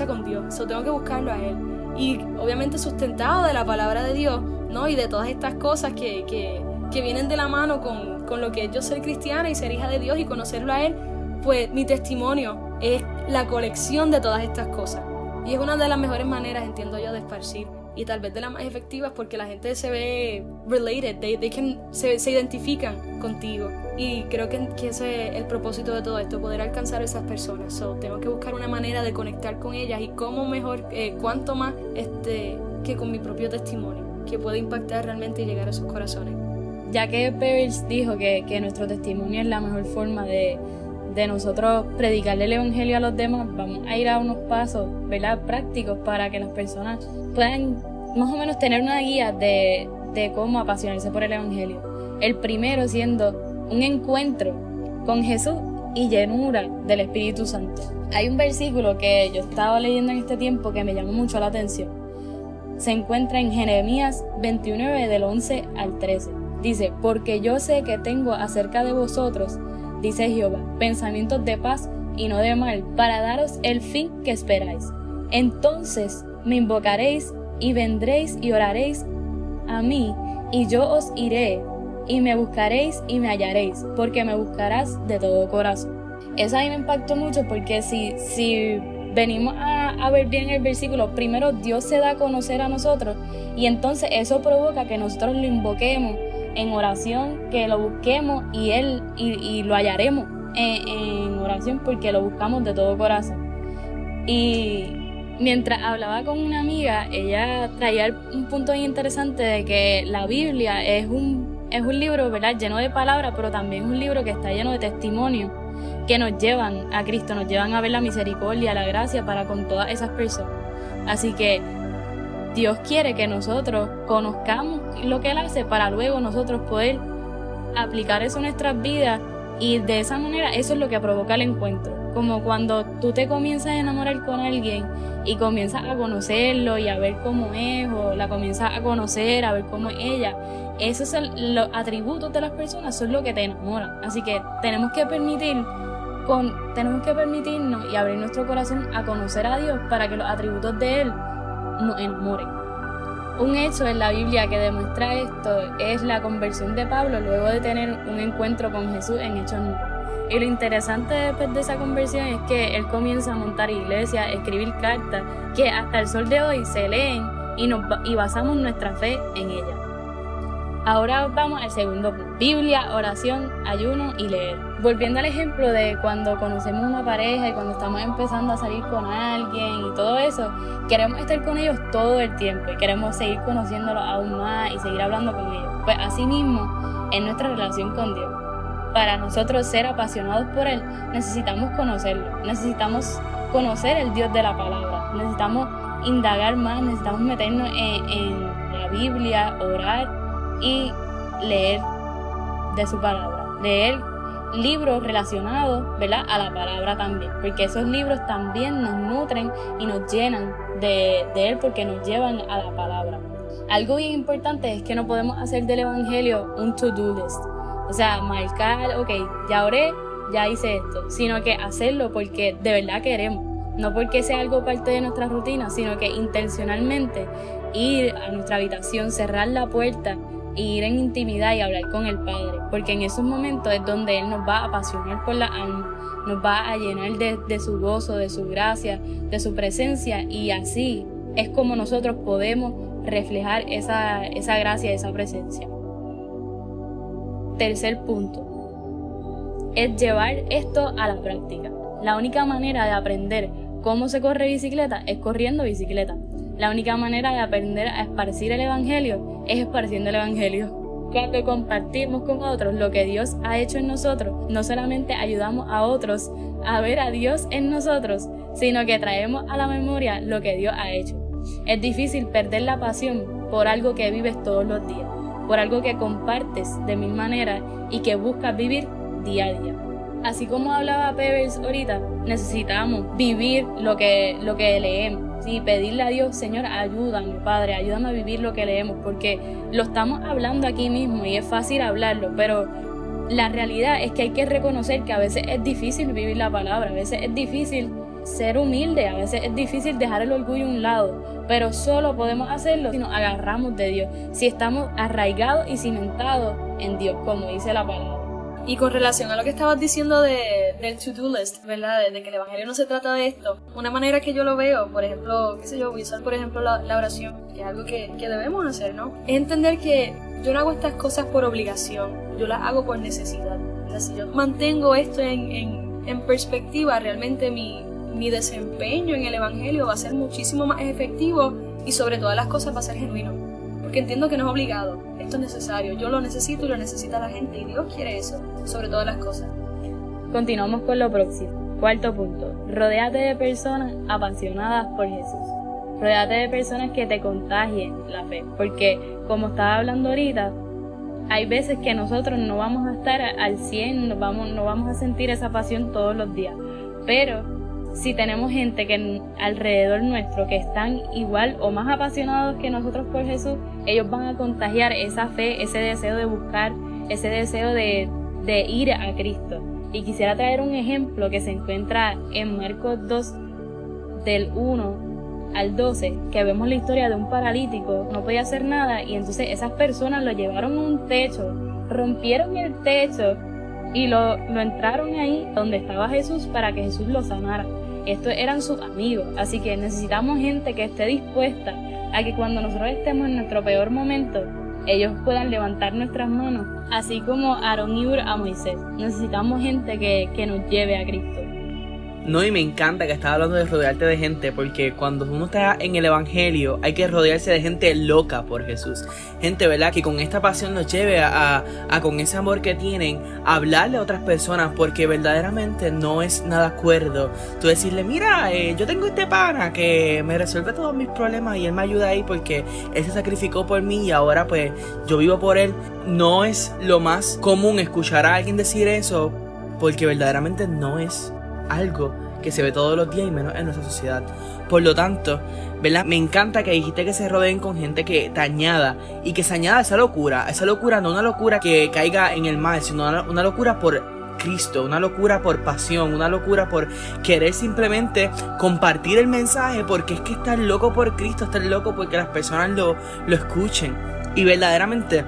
con Dios. Eso tengo que buscarlo a Él. Y obviamente sustentado de la palabra de Dios, ¿no? Y de todas estas cosas que vienen de la mano con lo que es yo ser cristiana y ser hija de Dios y conocerlo a Él, pues mi testimonio es la colección de todas estas cosas. Y es una de las mejores maneras, entiendo yo, de esparcir. Y tal vez de las más efectivas, porque la gente se ve related, se identifican contigo. Y creo que ese es el propósito de todo esto, poder alcanzar a esas personas. So, tengo que buscar una manera de conectar con ellas, y cómo mejor, cuánto más que con mi propio testimonio, que puede impactar realmente y llegar a sus corazones. Ya que Peirce dijo que nuestro testimonio es la mejor forma de nosotros predicarle el evangelio a los demás, vamos a ir a unos pasos, ¿verdad?, prácticos, para que las personas puedan más o menos tener una guía de cómo apasionarse por el evangelio. El primero siendo un encuentro con Jesús y llenura del Espíritu Santo. Hay un versículo que yo estaba leyendo en este tiempo que me llamó mucho la atención. Se encuentra en Jeremías 29 del 11 al 13. Dice: porque yo sé que tengo acerca de vosotros, dice Jehová, pensamientos de paz y no de mal, para daros el fin que esperáis. Entonces me invocaréis y vendréis y oraréis a mí, y yo os iré, y me buscaréis y me hallaréis, porque me buscarás de todo corazón. Eso a mí me impactó mucho, porque si venimos a ver bien el versículo, primero Dios se da a conocer a nosotros, y entonces eso provoca que nosotros lo invoquemos en oración, que lo busquemos y lo hallaremos en oración, porque lo buscamos de todo corazón. Y mientras hablaba con una amiga, ella traía un punto bien interesante de que la Biblia es un libro, ¿verdad?, lleno de palabras, pero también es un libro que está lleno de testimonios que nos llevan a Cristo, nos llevan a ver la misericordia, la gracia para con todas esas personas. Así que Dios quiere que nosotros conozcamos lo que Él hace, para luego nosotros poder aplicar eso en nuestras vidas, y de esa manera eso es lo que provoca el encuentro. Como cuando tú te comienzas a enamorar con alguien y comienzas a conocerlo y a ver cómo es, o la comienzas a conocer, a ver cómo es ella. Esos son los atributos de las personas, son lo que te enamoran. Así que tenemos que permitirnos y abrir nuestro corazón a conocer a Dios, para que los atributos de Él nos enamoren. Un hecho en la Biblia que demuestra esto es la conversión de Pablo luego de tener un encuentro con Jesús en Hechos 9. Y lo interesante después de esa conversión es que él comienza a montar iglesias, a escribir cartas que hasta el sol de hoy se leen y basamos nuestra fe en ellas. Ahora vamos al segundo punto: Biblia, oración, ayuno y leer. Volviendo al ejemplo de cuando conocemos una pareja y cuando estamos empezando a salir con alguien y todo eso, queremos estar con ellos todo el tiempo y queremos seguir conociéndolos aún más y seguir hablando con ellos. Pues así mismo es nuestra relación con Dios. Para nosotros ser apasionados por Él, necesitamos conocerlo, necesitamos conocer el Dios de la palabra, necesitamos indagar más, necesitamos meternos en la Biblia, orar y leer de su palabra, leer libros relacionados, ¿verdad?, a la palabra también, porque esos libros también nos nutren y nos llenan de Él, porque nos llevan a la palabra. Algo bien importante es que no podemos hacer del evangelio un to-do list, o sea, marcar, ok, ya oré, ya hice esto, sino que hacerlo porque de verdad queremos, no porque sea algo parte de nuestra rutina, sino que intencionalmente ir a nuestra habitación, cerrar la puerta ir en intimidad y hablar con el Padre, porque en esos momentos es donde Él nos va a apasionar por la alma, nos va a llenar de su gozo, de su gracia, de su presencia, y así es como nosotros podemos reflejar esa gracia, esa presencia. Tercer punto, es llevar esto a la práctica. La única manera de aprender cómo se corre bicicleta es corriendo bicicleta. La única manera de aprender a esparcir el Evangelio es esparciendo el Evangelio. Cuando compartimos con otros lo que Dios ha hecho en nosotros, no solamente ayudamos a otros a ver a Dios en nosotros, sino que traemos a la memoria lo que Dios ha hecho. Es difícil perder la pasión por algo que vives todos los días, por algo que compartes de mil maneras y que buscas vivir día a día. Así como hablaba Pebbles ahorita, necesitamos vivir lo que leemos y pedirle a Dios: Señor, ayúdame, Padre, ayúdame a vivir lo que leemos, porque lo estamos hablando aquí mismo y es fácil hablarlo, pero la realidad es que hay que reconocer que a veces es difícil vivir la palabra, a veces es difícil ser humilde, a veces es difícil dejar el orgullo a un lado, pero solo podemos hacerlo si nos agarramos de Dios, si estamos arraigados y cimentados en Dios, como dice la palabra. Y con relación a lo que estabas diciendo del to-do list, ¿verdad? De que el Evangelio no se trata de esto. Una manera que yo lo veo, por ejemplo, voy a usar por ejemplo la oración, que es algo que debemos hacer, ¿no? Es entender que yo no hago estas cosas por obligación, yo las hago por necesidad. O sea, si yo mantengo esto en perspectiva, realmente mi desempeño en el Evangelio va a ser muchísimo más efectivo y sobre todas las cosas va a ser genuino. Porque entiendo que no es obligado, esto es necesario, yo lo necesito y lo necesita la gente y Dios quiere eso, sobre todas las cosas. Continuamos con lo próximo. Cuarto punto, rodéate de personas apasionadas por Jesús. Rodéate de personas que te contagien la fe, porque como estaba hablando ahorita, hay veces que nosotros no vamos a estar al 100, no vamos a sentir esa pasión todos los días, pero si tenemos gente que alrededor nuestro que están igual o más apasionados que nosotros por Jesús, ellos van a contagiar esa fe, ese deseo de buscar, ese deseo de ir a Cristo. Y quisiera traer un ejemplo que se encuentra en Marcos 2, del 1 al 12, que vemos la historia de un paralítico, no podía hacer nada, y entonces esas personas lo llevaron a un techo, rompieron el techo y lo entraron ahí donde estaba Jesús para que Jesús lo sanara. Estos eran sus amigos, así que necesitamos gente que esté dispuesta a que cuando nosotros estemos en nuestro peor momento, ellos puedan levantar nuestras manos, así como Aarón y Hur a Moisés. Necesitamos gente que nos lleve a Cristo. No, y me encanta que estás hablando de rodearte de gente, porque cuando uno está en el Evangelio hay que rodearse de gente loca por Jesús. Gente, ¿verdad? Que con esta pasión nos lleve a con ese amor que tienen, a hablarle a otras personas, porque verdaderamente no es nada cuerdo tú decirle: mira, yo tengo este pana que me resuelve todos mis problemas y él me ayuda ahí porque él se sacrificó por mí y ahora pues yo vivo por él. No es lo más común escuchar a alguien decir eso, porque verdaderamente no es algo que se ve todos los días y menos en nuestra sociedad. Por lo tanto, ¿verdad? Me encanta que dijiste que se rodeen con gente que te añada y que se añada esa locura, no una locura que caiga en el mal, sino una locura por Cristo, una locura por pasión, una locura por querer simplemente compartir el mensaje, porque es que estás loco por Cristo, estás loco porque las personas lo escuchen. Y verdaderamente,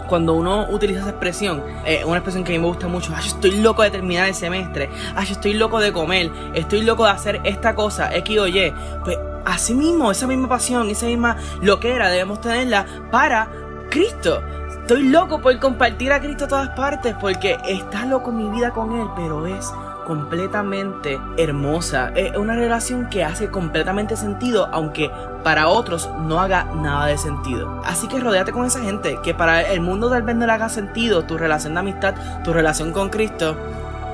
cuando uno utiliza esa expresión, una expresión que a mí me gusta mucho: yo estoy loco de terminar el semestre, yo estoy loco de comer, estoy loco de hacer esta cosa, X o Y. Pues así mismo, esa misma pasión, esa misma loquera debemos tenerla para Cristo. Estoy loco por compartir a Cristo a todas partes, porque está loco mi vida con Él, pero es completamente hermosa. Es una relación que hace completamente sentido, aunque para otros no haga nada de sentido. Así que rodéate con esa gente que para el mundo tal vez no le haga sentido tu relación de amistad, tu relación con Cristo,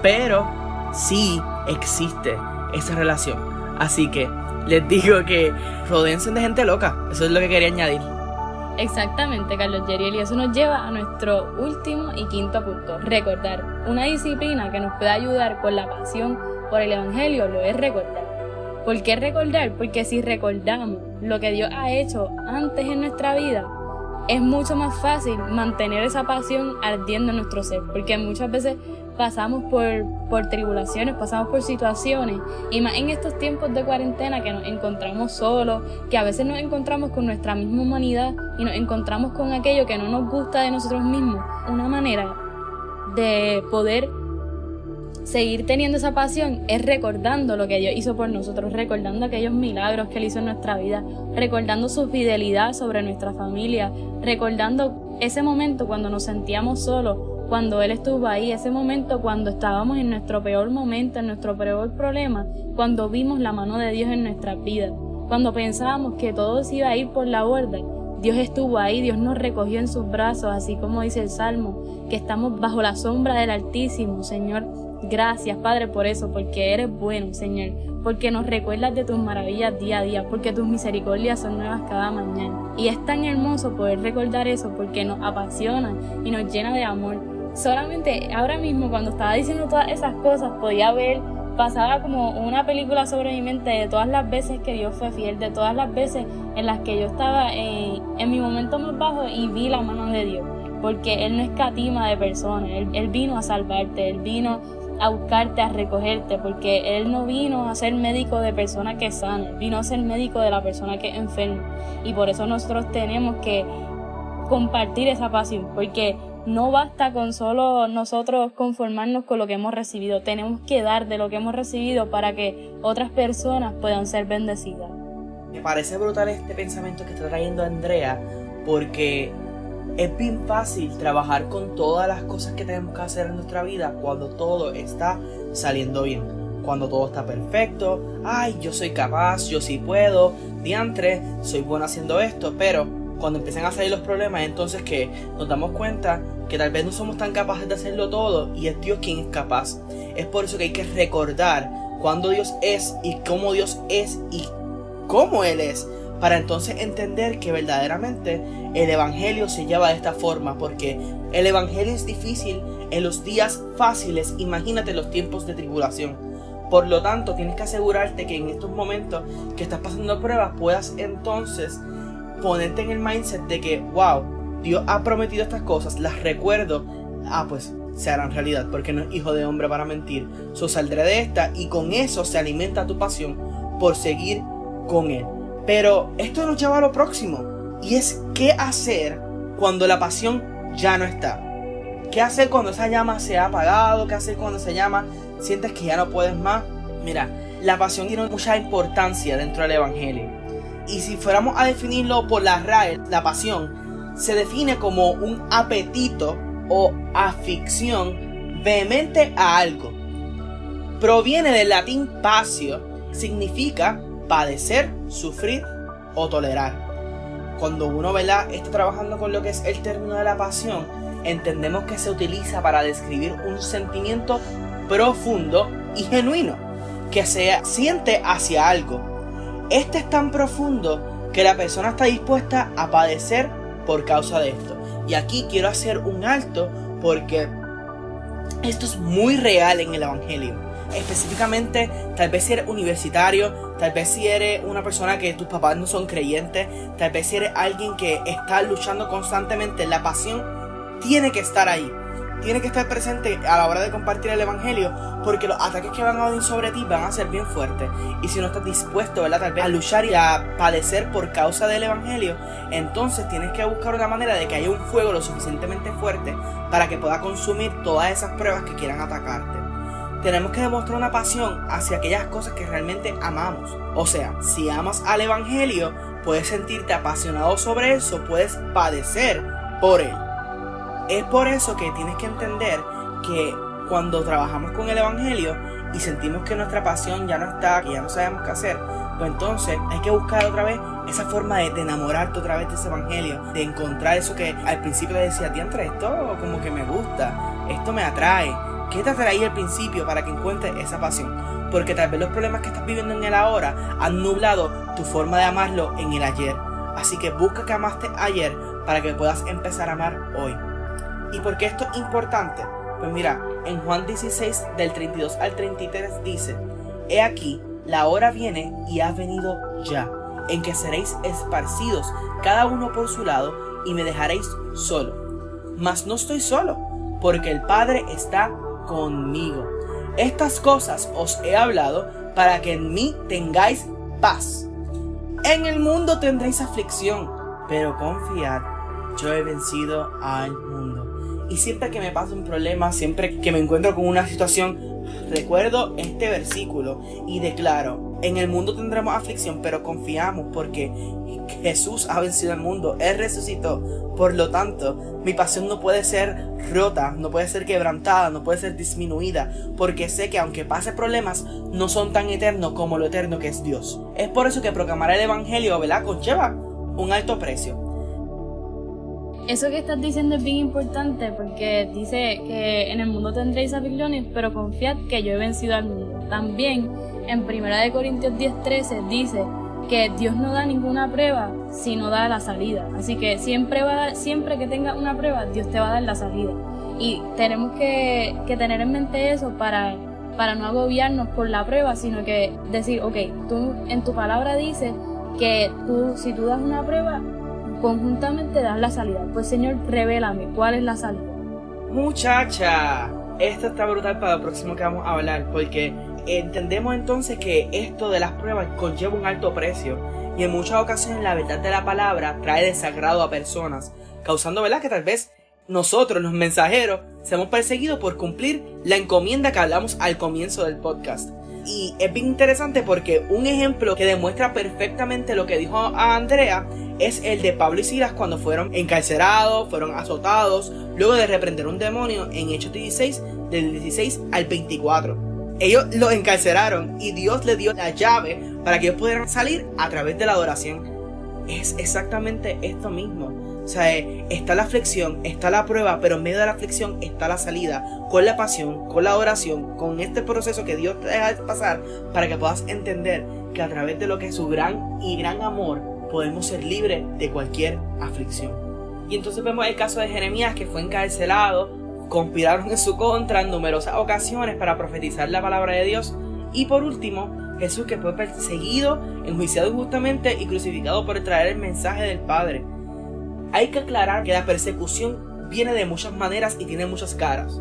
pero sí existe esa relación. Así que les digo que rodéense de gente loca. Eso es lo que quería añadir. Exactamente, Carlos Yeriel, y eso nos lleva a nuestro último y quinto punto: recordar. Una disciplina que nos puede ayudar con la pasión por el Evangelio lo es recordar. ¿Por qué recordar? Porque si recordamos lo que Dios ha hecho antes en nuestra vida, es mucho más fácil mantener esa pasión ardiendo en nuestro ser, porque muchas veces pasamos por tribulaciones, pasamos por situaciones, y más en estos tiempos de cuarentena que nos encontramos solos, que a veces nos encontramos con nuestra misma humanidad y nos encontramos con aquello que no nos gusta de nosotros mismos. Una manera de poder seguir teniendo esa pasión es recordando lo que Dios hizo por nosotros, recordando aquellos milagros que Él hizo en nuestra vida, recordando su fidelidad sobre nuestra familia, recordando ese momento cuando nos sentíamos solos, cuando Él estuvo ahí, ese momento cuando estábamos en nuestro peor momento, en nuestro peor problema, cuando vimos la mano de Dios en nuestras vidas, cuando pensábamos que todo se iba a ir por la borda. Dios estuvo ahí, Dios nos recogió en sus brazos, así como dice el Salmo, que estamos bajo la sombra del Altísimo. Señor, gracias, Padre, por eso, porque eres bueno, Señor, porque nos recuerdas de tus maravillas día a día, porque tus misericordias son nuevas cada mañana. Y es tan hermoso poder recordar eso, porque nos apasiona y nos llena de amor. Solamente ahora mismo, cuando estaba diciendo todas esas cosas, podía ver, pasaba como una película sobre mi mente de todas las veces que Dios fue fiel, de todas las veces en las que yo estaba en mi momento más bajo y vi la mano de Dios, porque Él no escatima de personas, Él vino a salvarte, Él vino a buscarte, a recogerte, porque Él no vino a ser médico de persona que sana, Él vino a ser médico de la persona que es enferma, y por eso nosotros tenemos que compartir esa pasión, porque no basta con solo nosotros conformarnos con lo que hemos recibido, tenemos que dar de lo que hemos recibido para que otras personas puedan ser bendecidas. Me parece brutal este pensamiento que está trayendo Andrea, porque es bien fácil trabajar con todas las cosas que tenemos que hacer en nuestra vida cuando todo está saliendo bien, cuando todo está perfecto. Ay, yo soy capaz, yo sí puedo, diantre, soy bueno haciendo esto. Pero cuando empiezan a salir los problemas, entonces que nos damos cuenta que tal vez no somos tan capaces de hacerlo todo y es Dios quien es capaz. Es por eso que hay que recordar cuándo Dios es y cómo Dios es y cómo Él es, para entonces entender que verdaderamente el evangelio se lleva de esta forma, porque el evangelio es difícil en los días fáciles, imagínate los tiempos de tribulación. Por lo tanto, tienes que asegurarte que en estos momentos que estás pasando pruebas puedas entonces ponerte en el mindset de que wow, Dios ha prometido estas cosas, las recuerdo, pues se harán realidad, porque no es hijo de hombre para mentir. Saldré de esta, y con eso se alimenta tu pasión por seguir con Él. Pero esto nos lleva a lo próximo, y es qué hacer cuando la pasión ya no está. ¿Qué hacer cuando esa llama se ha apagado? ¿Qué hacer cuando esa llama sientes que ya no puedes más? Mira, la pasión tiene mucha importancia dentro del evangelio. Y si fuéramos a definirlo por la RAE, la pasión se define como un apetito o afición vehemente a algo. Proviene del latín patio, significa padecer, sufrir o tolerar. Cuando uno, ¿verdad?, está trabajando con lo que es el término de la pasión, entendemos que se utiliza para describir un sentimiento profundo y genuino que se siente hacia algo. Este es tan profundo que la persona está dispuesta a padecer por causa de esto. Y aquí quiero hacer un alto, porque esto es muy real en el evangelio. Específicamente, tal vez si eres universitario, tal vez si eres una persona que tus papás no son creyentes, tal vez si eres alguien que está luchando constantemente, la pasión tiene que estar ahí. Tiene que estar presente a la hora de compartir el evangelio, porque los ataques que van a venir sobre ti van a ser bien fuertes. Y si no estás dispuesto, ¿verdad?, tal vez a luchar y a padecer por causa del evangelio, entonces tienes que buscar una manera de que haya un fuego lo suficientemente fuerte para que pueda consumir todas esas pruebas que quieran atacarte. Tenemos que demostrar una pasión hacia aquellas cosas que realmente amamos. O sea, si amas al evangelio, puedes sentirte apasionado sobre eso, puedes padecer por él. Es por eso que tienes que entender que cuando trabajamos con el evangelio y sentimos que nuestra pasión ya no está, que ya no sabemos qué hacer, pues entonces hay que buscar otra vez esa forma de enamorarte otra vez de ese evangelio, de encontrar eso que al principio te decía, diantre, esto como que me gusta, esto me atrae. ¿Qué te atraía al principio para que encuentres esa pasión? Porque tal vez los problemas que estás viviendo en el ahora han nublado tu forma de amarlo en el ayer. Así que busca que amaste ayer para que puedas empezar a amar hoy. ¿Y por qué esto es importante? Pues mira, en Juan 16 del 32 al 33 dice: He aquí, la hora viene y ha venido ya, en que seréis esparcidos cada uno por su lado y me dejaréis solo. Mas no estoy solo, porque el Padre está conmigo. Estas cosas os he hablado para que en mí tengáis paz. En el mundo tendréis aflicción, pero confiad, yo he vencido al mundo. Y siempre que me pasa un problema, siempre que me encuentro con una situación, recuerdo este versículo y declaro: en el mundo tendremos aflicción, pero confiamos porque Jesús ha vencido al mundo, Él resucitó. Por lo tanto, mi pasión no puede ser rota, no puede ser quebrantada, no puede ser disminuida, porque sé que aunque pase problemas, no son tan eternos como lo eterno que es Dios. Es por eso que proclamar el Evangelio, ¿verdad?, conlleva un alto precio. Eso que estás diciendo es bien importante porque dice que en el mundo tendréis aflicciones, pero confiad que yo he vencido al mundo. También en 1 Corintios 10:13 dice que Dios no da ninguna prueba si no da la salida. Así que siempre que tengas una prueba, Dios te va a dar la salida. Y tenemos que tener en mente eso para no agobiarnos por la prueba, sino que decir, ok, tú en tu palabra dices que si tú das una prueba, conjuntamente das la salida. Pues Señor, revélame cuál es la salida. Muchacha, esto está brutal para lo próximo que vamos a hablar, porque entendemos entonces que esto de las pruebas conlleva un alto precio, y en muchas ocasiones la verdad de la palabra trae desagrado a personas, causando, ¿verdad?, que tal vez nosotros, los mensajeros, seamos perseguidos por cumplir la encomienda que hablamos al comienzo del podcast. Y es bien interesante porque un ejemplo que demuestra perfectamente lo que dijo a Andrea es el de Pablo y Silas cuando fueron encarcelados, fueron azotados, luego de reprender un demonio en Hechos 16, del 16 al 24. Ellos los encarcelaron y Dios les dio la llave para que ellos pudieran salir a través de la adoración. Es exactamente esto mismo. O sea, está la aflicción, está la prueba, pero en medio de la aflicción está la salida, con la pasión, con la oración, con este proceso que Dios te deja pasar para que puedas entender que a través de lo que es su gran amor podemos ser libres de cualquier aflicción. Y entonces vemos el caso de Jeremías, que fue encarcelado, conspiraron en su contra en numerosas ocasiones para profetizar la palabra de Dios. Y por último, Jesús, que fue perseguido, enjuiciado injustamente y crucificado por traer el mensaje del Padre. Hay que aclarar que la persecución viene de muchas maneras y tiene muchas caras.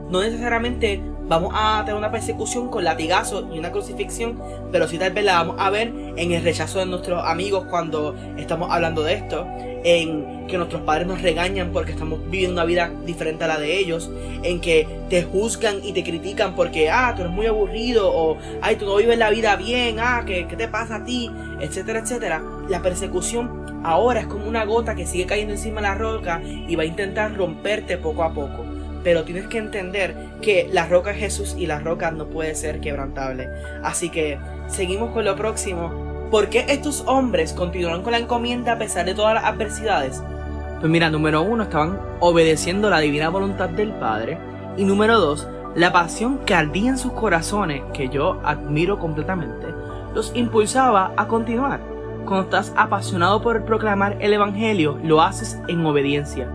No necesariamente vamos a tener una persecución con latigazos y una crucifixión, pero sí tal vez la vamos a ver en el rechazo de nuestros amigos cuando estamos hablando de esto, en que nuestros padres nos regañan porque estamos viviendo una vida diferente a la de ellos, en que te juzgan y te critican porque tú eres muy aburrido, o tú no vives la vida bien, ¿qué te pasa a ti?, etcétera, etcétera. La persecución ahora es como una gota que sigue cayendo encima de la roca y va a intentar romperte poco a poco. Pero tienes que entender que la roca es Jesús y la roca no puede ser quebrantable. Así que seguimos con lo próximo. ¿Por qué estos hombres continuaron con la encomienda a pesar de todas las adversidades? Pues mira, número 1, estaban obedeciendo la divina voluntad del Padre. Y número 2, la pasión que ardía en sus corazones, que yo admiro completamente, los impulsaba a continuar. Cuando estás apasionado por proclamar el Evangelio, lo haces en obediencia,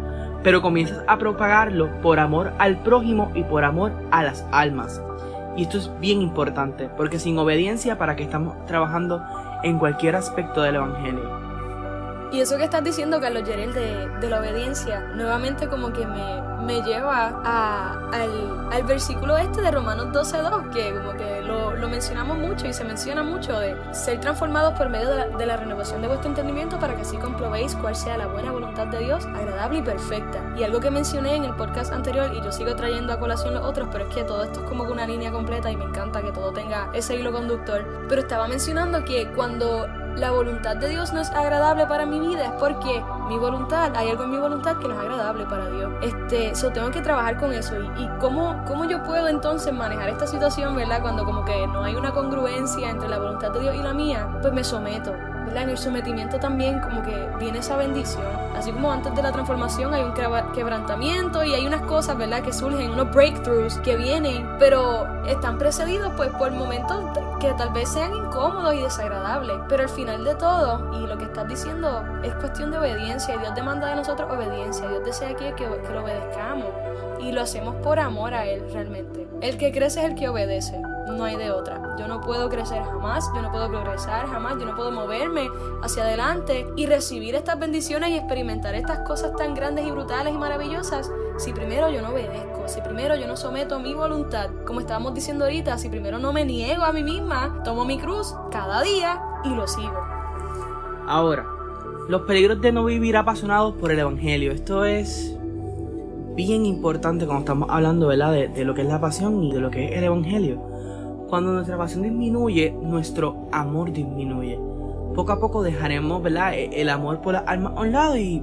pero comienzas a propagarlo por amor al prójimo y por amor a las almas. Y esto es bien importante, porque sin obediencia, ¿para qué estamos trabajando en cualquier aspecto del Evangelio? Y eso que estás diciendo, Carlos Yeriel, de la obediencia, nuevamente como que me lleva al versículo este de Romanos 12:2, que como que lo mencionamos mucho y se menciona mucho, de ser transformados por medio de la renovación de vuestro entendimiento para que así comprobéis cuál sea la buena voluntad de Dios, agradable y perfecta. Y algo que mencioné en el podcast anterior, y yo sigo trayendo a colación los otros, pero es que todo esto es como que una línea completa y me encanta que todo tenga ese hilo conductor, pero estaba mencionando que cuando la voluntad de Dios no es agradable para mi vida, es porque hay algo en mi voluntad que no es agradable para Dios. Tengo que trabajar con eso. Y cómo yo puedo entonces manejar esta situación, ¿verdad? Cuando como que no hay una congruencia entre la voluntad de Dios y la mía, pues me someto, ¿verdad? En el sometimiento también como que viene esa bendición. Así como antes de la transformación hay un quebrantamiento y hay unas cosas, ¿verdad?, que surgen, unos breakthroughs que vienen, pero están precedidos pues por momentos que tal vez sean incómodos y desagradables. Pero al final de todo, y lo que estás diciendo, es cuestión de obediencia, y Dios demanda de nosotros obediencia. Dios desea que lo obedezcamos y lo hacemos por amor a Él realmente. El que crece es el que obedece. no hay de otra. Yo no puedo crecer jamás, yo no puedo progresar jamás, yo no puedo moverme hacia adelante y recibir estas bendiciones y experimentar estas cosas tan grandes y brutales y maravillosas si primero yo no obedezco, si primero yo no someto mi voluntad, como estábamos diciendo ahorita, si primero no me niego a mí misma, tomo mi cruz cada día y lo sigo. Ahora, los peligros de no vivir apasionados por el Evangelio. Esto es bien importante cuando estamos hablando, ¿verdad?, de lo que es la pasión y de lo que es el Evangelio. Cuando nuestra pasión disminuye, nuestro amor disminuye. Poco a poco dejaremos, ¿verdad?, el amor por las almas a un lado y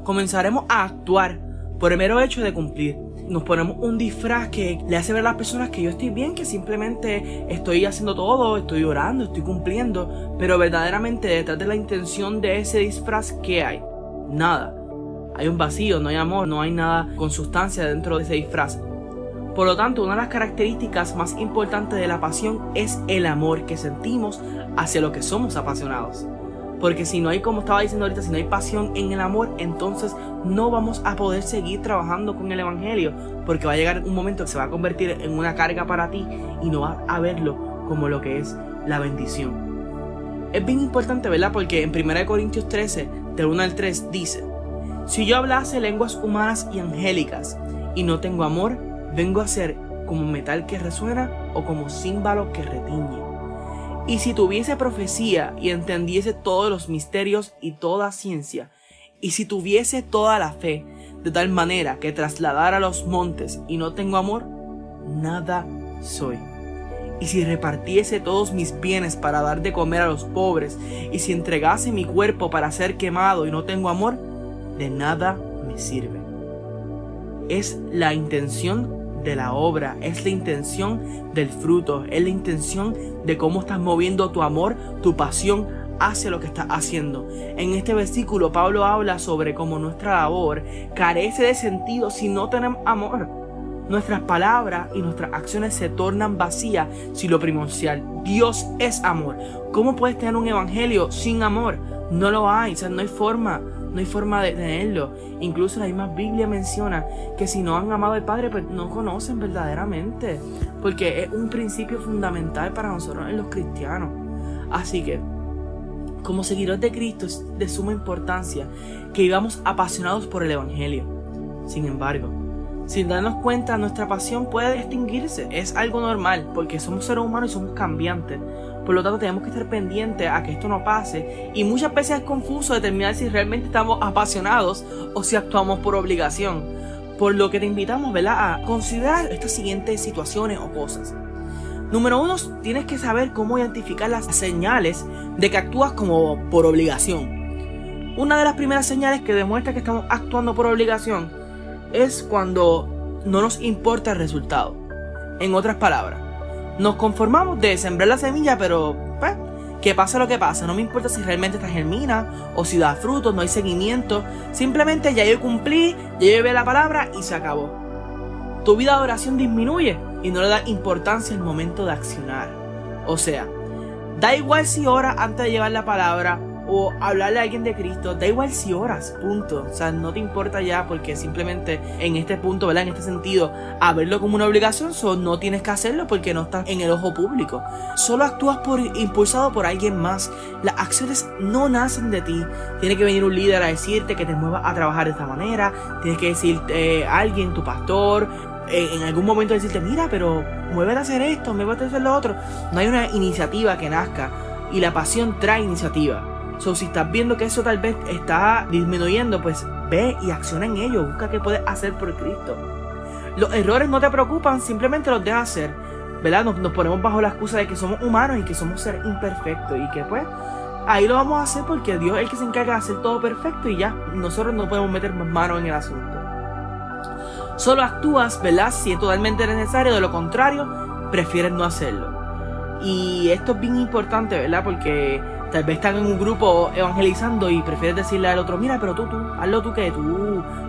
comenzaremos a actuar por el mero hecho de cumplir. Nos ponemos un disfraz que le hace ver a las personas que yo estoy bien, que simplemente estoy haciendo todo, estoy orando, estoy cumpliendo, pero verdaderamente detrás de la intención de ese disfraz, ¿qué hay? Nada. Hay un vacío, no hay amor, no hay nada con sustancia dentro de ese disfraz. Por lo tanto, una de las características más importantes de la pasión es el amor que sentimos hacia lo que somos apasionados. Porque si no hay, como estaba diciendo ahorita, si no hay pasión en el amor, entonces no vamos a poder seguir trabajando con el Evangelio, porque va a llegar un momento que se va a convertir en una carga para ti y no vas a verlo como lo que es la bendición. Es bien importante, ¿verdad? Porque en 1 Corintios 13, del 1 al 3, dice: si yo hablase lenguas humanas y angélicas y no tengo amor, vengo a ser como metal que resuena o como címbalo que retiñe. Y si tuviese profecía y entendiese todos los misterios y toda ciencia, y si tuviese toda la fe, de tal manera que trasladara los montes y no tengo amor, nada soy. Y si repartiese todos mis bienes para dar de comer a los pobres, y si entregase mi cuerpo para ser quemado y no tengo amor, de nada me sirve. Es la intención de la obra, es la intención del fruto, es la intención de cómo estás moviendo tu amor, tu pasión hacia lo que estás haciendo. En este versículo Pablo habla sobre cómo nuestra labor carece de sentido si no tenemos amor. Nuestras palabras y nuestras acciones se tornan vacías si lo primordial, Dios es amor. ¿Cómo puedes tener un evangelio sin amor? No lo hay, o sea, no hay forma de tenerlo. Incluso la misma Biblia menciona que si no han amado al Padre, pues no conocen verdaderamente, porque es un principio fundamental para nosotros los cristianos. Así que, como seguidores de Cristo, es de suma importancia que vivamos apasionados por el Evangelio. Sin embargo, sin darnos cuenta, nuestra pasión puede extinguirse. Es algo normal, porque somos seres humanos y somos cambiantes. Por lo tanto, tenemos que estar pendientes a que esto no pase. Y muchas veces es confuso determinar si realmente estamos apasionados o si actuamos por obligación. Por lo que te invitamos, ¿verdad?, a considerar estas siguientes situaciones o cosas. Número 1, tienes que saber cómo identificar las señales de que actúas como por obligación. Una de las primeras señales que demuestra que estamos actuando por obligación es cuando no nos importa el resultado. En otras palabras, nos conformamos de sembrar la semilla, pero pues, que pase lo que pase, no me importa si realmente esta germina o si da frutos, no hay seguimiento. Simplemente ya yo cumplí, ya yo llevé la palabra y se acabó. Tu vida de oración disminuye y no le das importancia al momento de accionar. O sea, da igual si oras antes de llevar la palabra o hablarle a alguien de Cristo, da igual si oras, punto. O sea, no te importa ya, porque simplemente en este punto, ¿verdad?, en este sentido, a verlo como una obligación, no tienes que hacerlo porque no estás en el ojo público. Solo actúas impulsado por alguien más. Las acciones no nacen de ti. Tiene que venir un líder a decirte que te muevas a trabajar de esta manera. Tienes que decirte a alguien, tu pastor, en algún momento decirte: mira, pero muévete a hacer esto, muévete a hacer lo otro. No hay una iniciativa que nazca, y la pasión trae iniciativa. Si estás viendo que eso tal vez está disminuyendo, pues ve y acciona en ello. Busca qué puedes hacer por Cristo. Los errores no te preocupan, simplemente los dejas hacer, ¿verdad? Nos ponemos bajo la excusa de que somos humanos y que somos seres imperfectos, y que pues ahí lo vamos a hacer porque Dios es el que se encarga de hacer todo perfecto y ya. Nosotros no podemos meter más manos en el asunto. Solo actúas, ¿verdad?, si es totalmente necesario. De lo contrario, prefieres no hacerlo. Y esto es bien importante, ¿verdad? Porque tal vez están en un grupo evangelizando y prefieres decirle al otro: mira, pero tú, hazlo tú, que tú,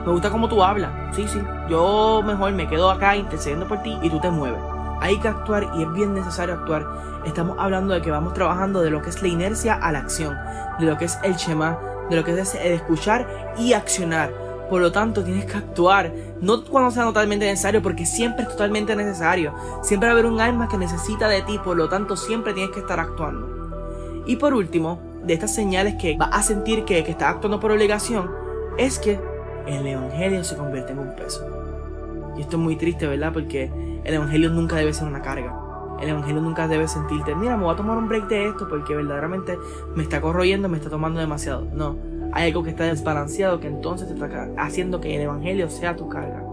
me gusta cómo tú hablas. Sí, yo mejor me quedo acá intercediendo por ti y tú te mueves. Hay que actuar y es bien necesario actuar. Estamos hablando de que vamos trabajando de lo que es la inercia a la acción, de lo que es el Shema, de lo que es el escuchar y accionar. Por lo tanto, tienes que actuar, no cuando sea totalmente necesario, porque siempre es totalmente necesario. Siempre va a haber un alma que necesita de ti, por lo tanto, siempre tienes que estar actuando. Y por último, de estas señales que vas a sentir que estás actuando por obligación, es que el evangelio se convierte en un peso. Y esto es muy triste, ¿verdad? Porque el evangelio nunca debe ser una carga. El evangelio nunca debe sentirte, mira, me voy a tomar un break de esto porque verdaderamente me está corroyendo, me está tomando demasiado. No, hay algo que está desbalanceado que entonces te está haciendo que el evangelio sea tu carga.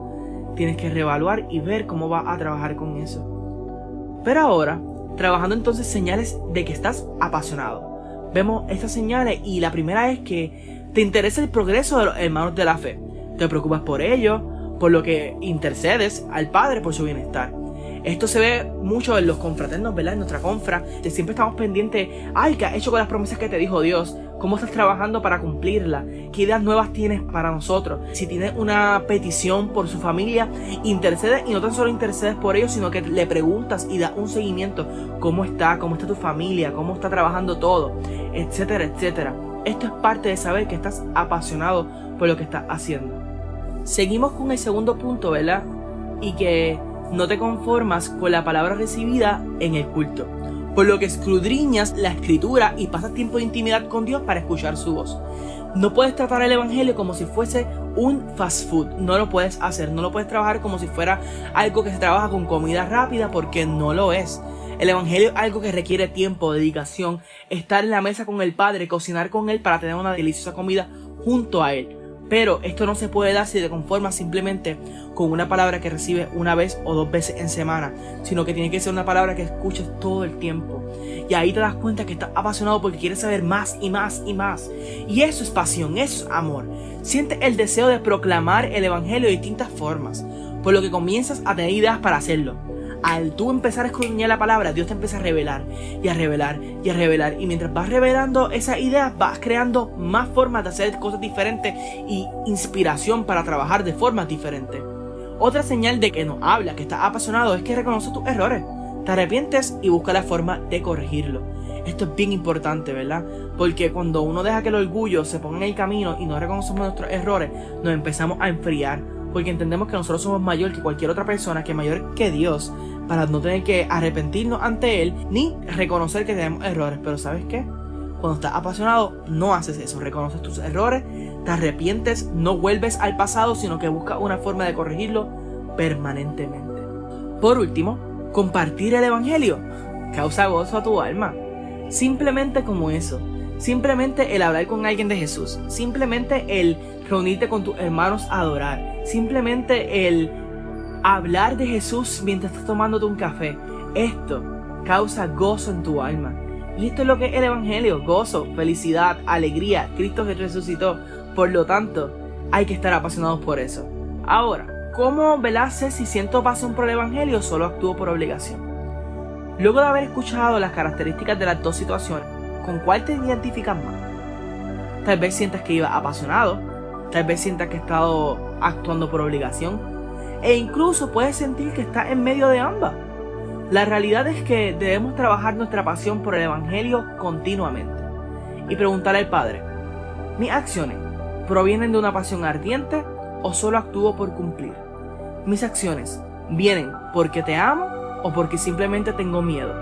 Tienes que reevaluar y ver cómo vas a trabajar con eso. Pero ahora, trabajando entonces señales de que estás apasionado. Vemos estas señales y la primera es que te interesa el progreso de los hermanos de la fe. Te preocupas por ellos, por lo que intercedes al Padre por su bienestar. Esto se ve mucho en los confraternos, ¿verdad? En nuestra confra, que siempre estamos pendientes. Ay, ¿qué has hecho con las promesas que te dijo Dios? ¿Cómo estás trabajando para cumplirlas? ¿Qué ideas nuevas tienes para nosotros? Si tienes una petición por su familia, intercedes, y no tan solo intercedes por ellos, sino que le preguntas y das un seguimiento. ¿Cómo está tu familia? ¿Cómo está trabajando todo? Etcétera, etcétera. Esto es parte de saber que estás apasionado por lo que estás haciendo. Seguimos con el segundo punto, ¿verdad? Y que no te conformas con la palabra recibida en el culto, por lo que escudriñas la escritura y pasas tiempo de intimidad con Dios para escuchar su voz. No puedes tratar el evangelio como si fuese un fast food, no lo puedes hacer, no lo puedes trabajar como si fuera algo que se trabaja con comida rápida, porque no lo es. El evangelio es algo que requiere tiempo, dedicación, estar en la mesa con el Padre, cocinar con Él para tener una deliciosa comida junto a Él. Pero esto no se puede dar si te conformas simplemente con una palabra que recibes una vez o 2 veces en semana, sino que tiene que ser una palabra que escuches todo el tiempo. Y ahí te das cuenta que estás apasionado porque quieres saber más y más y más. Y eso es pasión, eso es amor. Sientes el deseo de proclamar el evangelio de distintas formas, por lo que comienzas a tener ideas para hacerlo. Al tú empezar a escudriñar la palabra, Dios te empieza a revelar y a revelar y a revelar. Y mientras vas revelando esas ideas, vas creando más formas de hacer cosas diferentes y inspiración para trabajar de formas diferentes. Otra señal de que nos habla que estás apasionado es que reconoces tus errores, te arrepientes y buscas la forma de corregirlo. Esto es bien importante, ¿verdad? Porque cuando uno deja que el orgullo se ponga en el camino y no reconocemos nuestros errores, nos empezamos a enfriar. Porque entendemos que nosotros somos mayor que cualquier otra persona, que mayor que Dios, para no tener que arrepentirnos ante Él, ni reconocer que tenemos errores. Pero ¿sabes qué? Cuando estás apasionado, no haces eso. Reconoces tus errores, te arrepientes, no vuelves al pasado, sino que buscas una forma de corregirlo permanentemente. Por último, compartir el evangelio causa gozo a tu alma. Simplemente como eso. Simplemente el hablar con alguien de Jesús. Simplemente el reunirte con tus hermanos a adorar. Simplemente el hablar de Jesús mientras estás tomándote un café. Esto causa gozo en tu alma. Y esto es lo que es el evangelio: gozo, felicidad, alegría. Cristo que resucitó. Por lo tanto, hay que estar apasionados por eso. Ahora, ¿cómo sé si siento pasión por el evangelio o solo actúo por obligación? Luego de haber escuchado las características de las dos situaciones, ¿con cuál te identificas más? Tal vez sientas que ibas apasionado, tal vez sientas que has estado actuando por obligación, e incluso puedes sentir que estás en medio de ambas. La realidad es que debemos trabajar nuestra pasión por el evangelio continuamente y preguntarle al Padre: ¿mis acciones provienen de una pasión ardiente o solo actúo por cumplir? ¿Mis acciones vienen porque te amo o porque simplemente tengo miedo?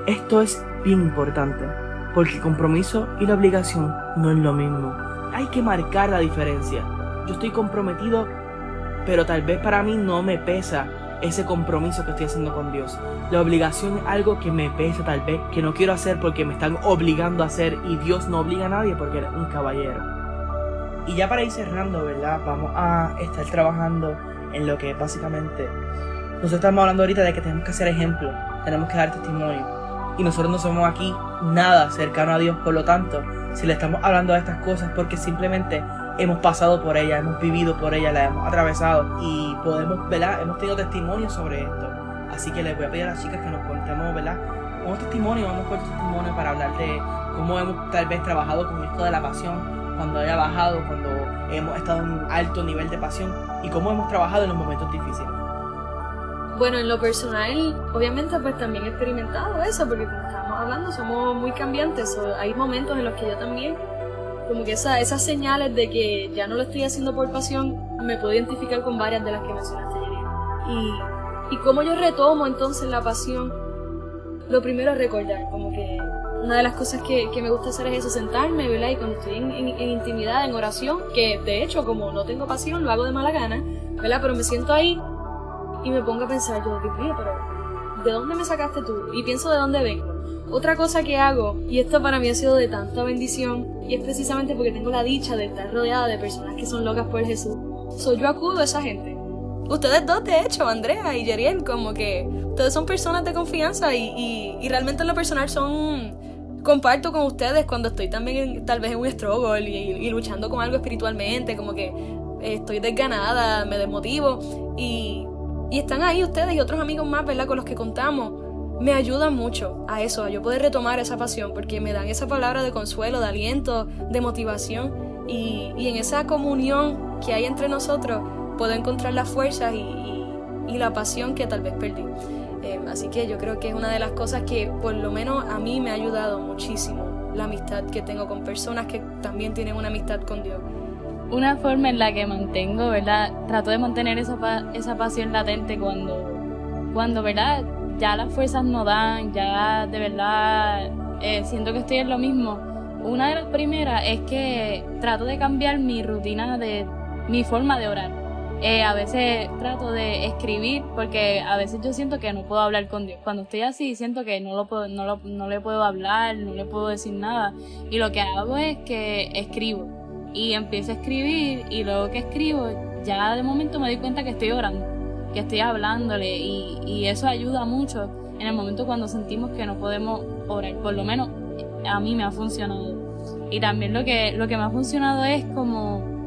Esto es bien importante, porque el compromiso y la obligación no es lo mismo. Hay que marcar la diferencia. Yo estoy comprometido, pero tal vez para mí no me pesa ese compromiso que estoy haciendo con Dios. La obligación es algo que me pesa, tal vez, que no quiero hacer porque me están obligando a hacer, y Dios no obliga a nadie porque Él es un caballero. Y ya para ir cerrando, ¿verdad? Vamos a estar trabajando en lo que básicamente nosotros estamos hablando ahorita de que tenemos que hacer ejemplo, tenemos que dar testimonio, y nosotros no somos aquí nada cercano a Dios. Por lo tanto, si le estamos hablando de estas cosas, porque simplemente hemos pasado por ellas, hemos vivido por ellas, las hemos atravesado y podemos, ¿verdad? Hemos tenido testimonios sobre esto. Así que les voy a pedir a las chicas que nos contemos, ¿verdad? Un testimonio, vamos con testimonio para hablar de cómo hemos tal vez trabajado con esto de la pasión, cuando haya bajado, cuando hemos estado en un alto nivel de pasión, y cómo hemos trabajado en los momentos difíciles. Bueno, en lo personal, obviamente pues también he experimentado eso, porque como estábamos hablando, somos muy cambiantes. Hay momentos en los que yo también como que esas señales de que ya no lo estoy haciendo por pasión, me puedo identificar con varias de las que mencionaste, Yeriel. Y cómo yo retomo entonces la pasión, lo primero es recordar, como que una de las cosas que me gusta hacer es eso, sentarme, ¿verdad? Y cuando estoy en intimidad, en oración, que de hecho como no tengo pasión, lo hago de mala gana, ¿verdad? Pero me siento ahí y me pongo a pensar, yo, Dios mío, pero ¿de dónde me sacaste tú? Y pienso de dónde vengo. Otra cosa que hago, y esto para mí ha sido de tanta bendición, y es precisamente porque tengo la dicha de estar rodeada de personas que son locas por Jesús, yo acudo a esa gente. Ustedes dos, de hecho, Andrea y Yeriel, como que ustedes son personas de confianza y realmente en lo personal comparto con ustedes cuando estoy también tal vez en un struggle y luchando con algo espiritualmente, como que estoy desganada, me desmotivo y están ahí ustedes y otros amigos más, ¿verdad? Con los que contamos. Me ayudan mucho a eso, a yo poder retomar esa pasión, porque me dan esa palabra de consuelo, de aliento, de motivación y en esa comunión que hay entre nosotros puedo encontrar las fuerzas y la pasión que tal vez perdí. Así que yo creo que es una de las cosas que por lo menos a mí me ha ayudado muchísimo, la amistad que tengo con personas que también tienen una amistad con Dios. Una forma en la que mantengo, ¿verdad? Trato de mantener esa pasión latente cuando, ¿verdad? Ya las fuerzas no dan, ya de verdad siento que estoy en lo mismo. Una de las primeras es que trato de cambiar mi rutina mi forma de orar. A veces trato de escribir porque a veces yo siento que no puedo hablar con Dios. Cuando estoy así siento que no le puedo hablar, no le puedo decir nada. Y lo que hago es que escribo. Y empiezo a escribir y luego que escribo ya de momento me doy cuenta que estoy orando, que estoy hablándole y eso ayuda mucho en el momento cuando sentimos que no podemos orar. Por lo menos a mí me ha funcionado. Y también lo que me ha funcionado es como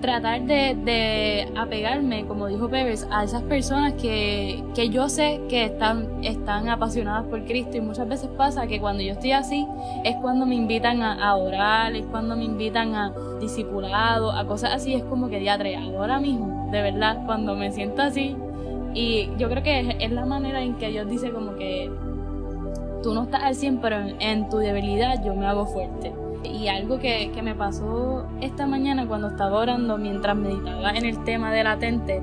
tratar de apegarme, como dijo Pevers, a esas personas que yo sé que están apasionadas por Cristo, y muchas veces pasa que cuando yo estoy así es cuando me invitan a orar, es cuando me invitan a discipulado, a cosas así. Es como que diatre, ahora mismo, de verdad, cuando me siento así, y yo creo que es la manera en que Dios dice como que tú no estás al 100, pero en tu debilidad yo me hago fuerte. Y algo que me pasó esta mañana cuando estaba orando, mientras meditaba en el tema de latente,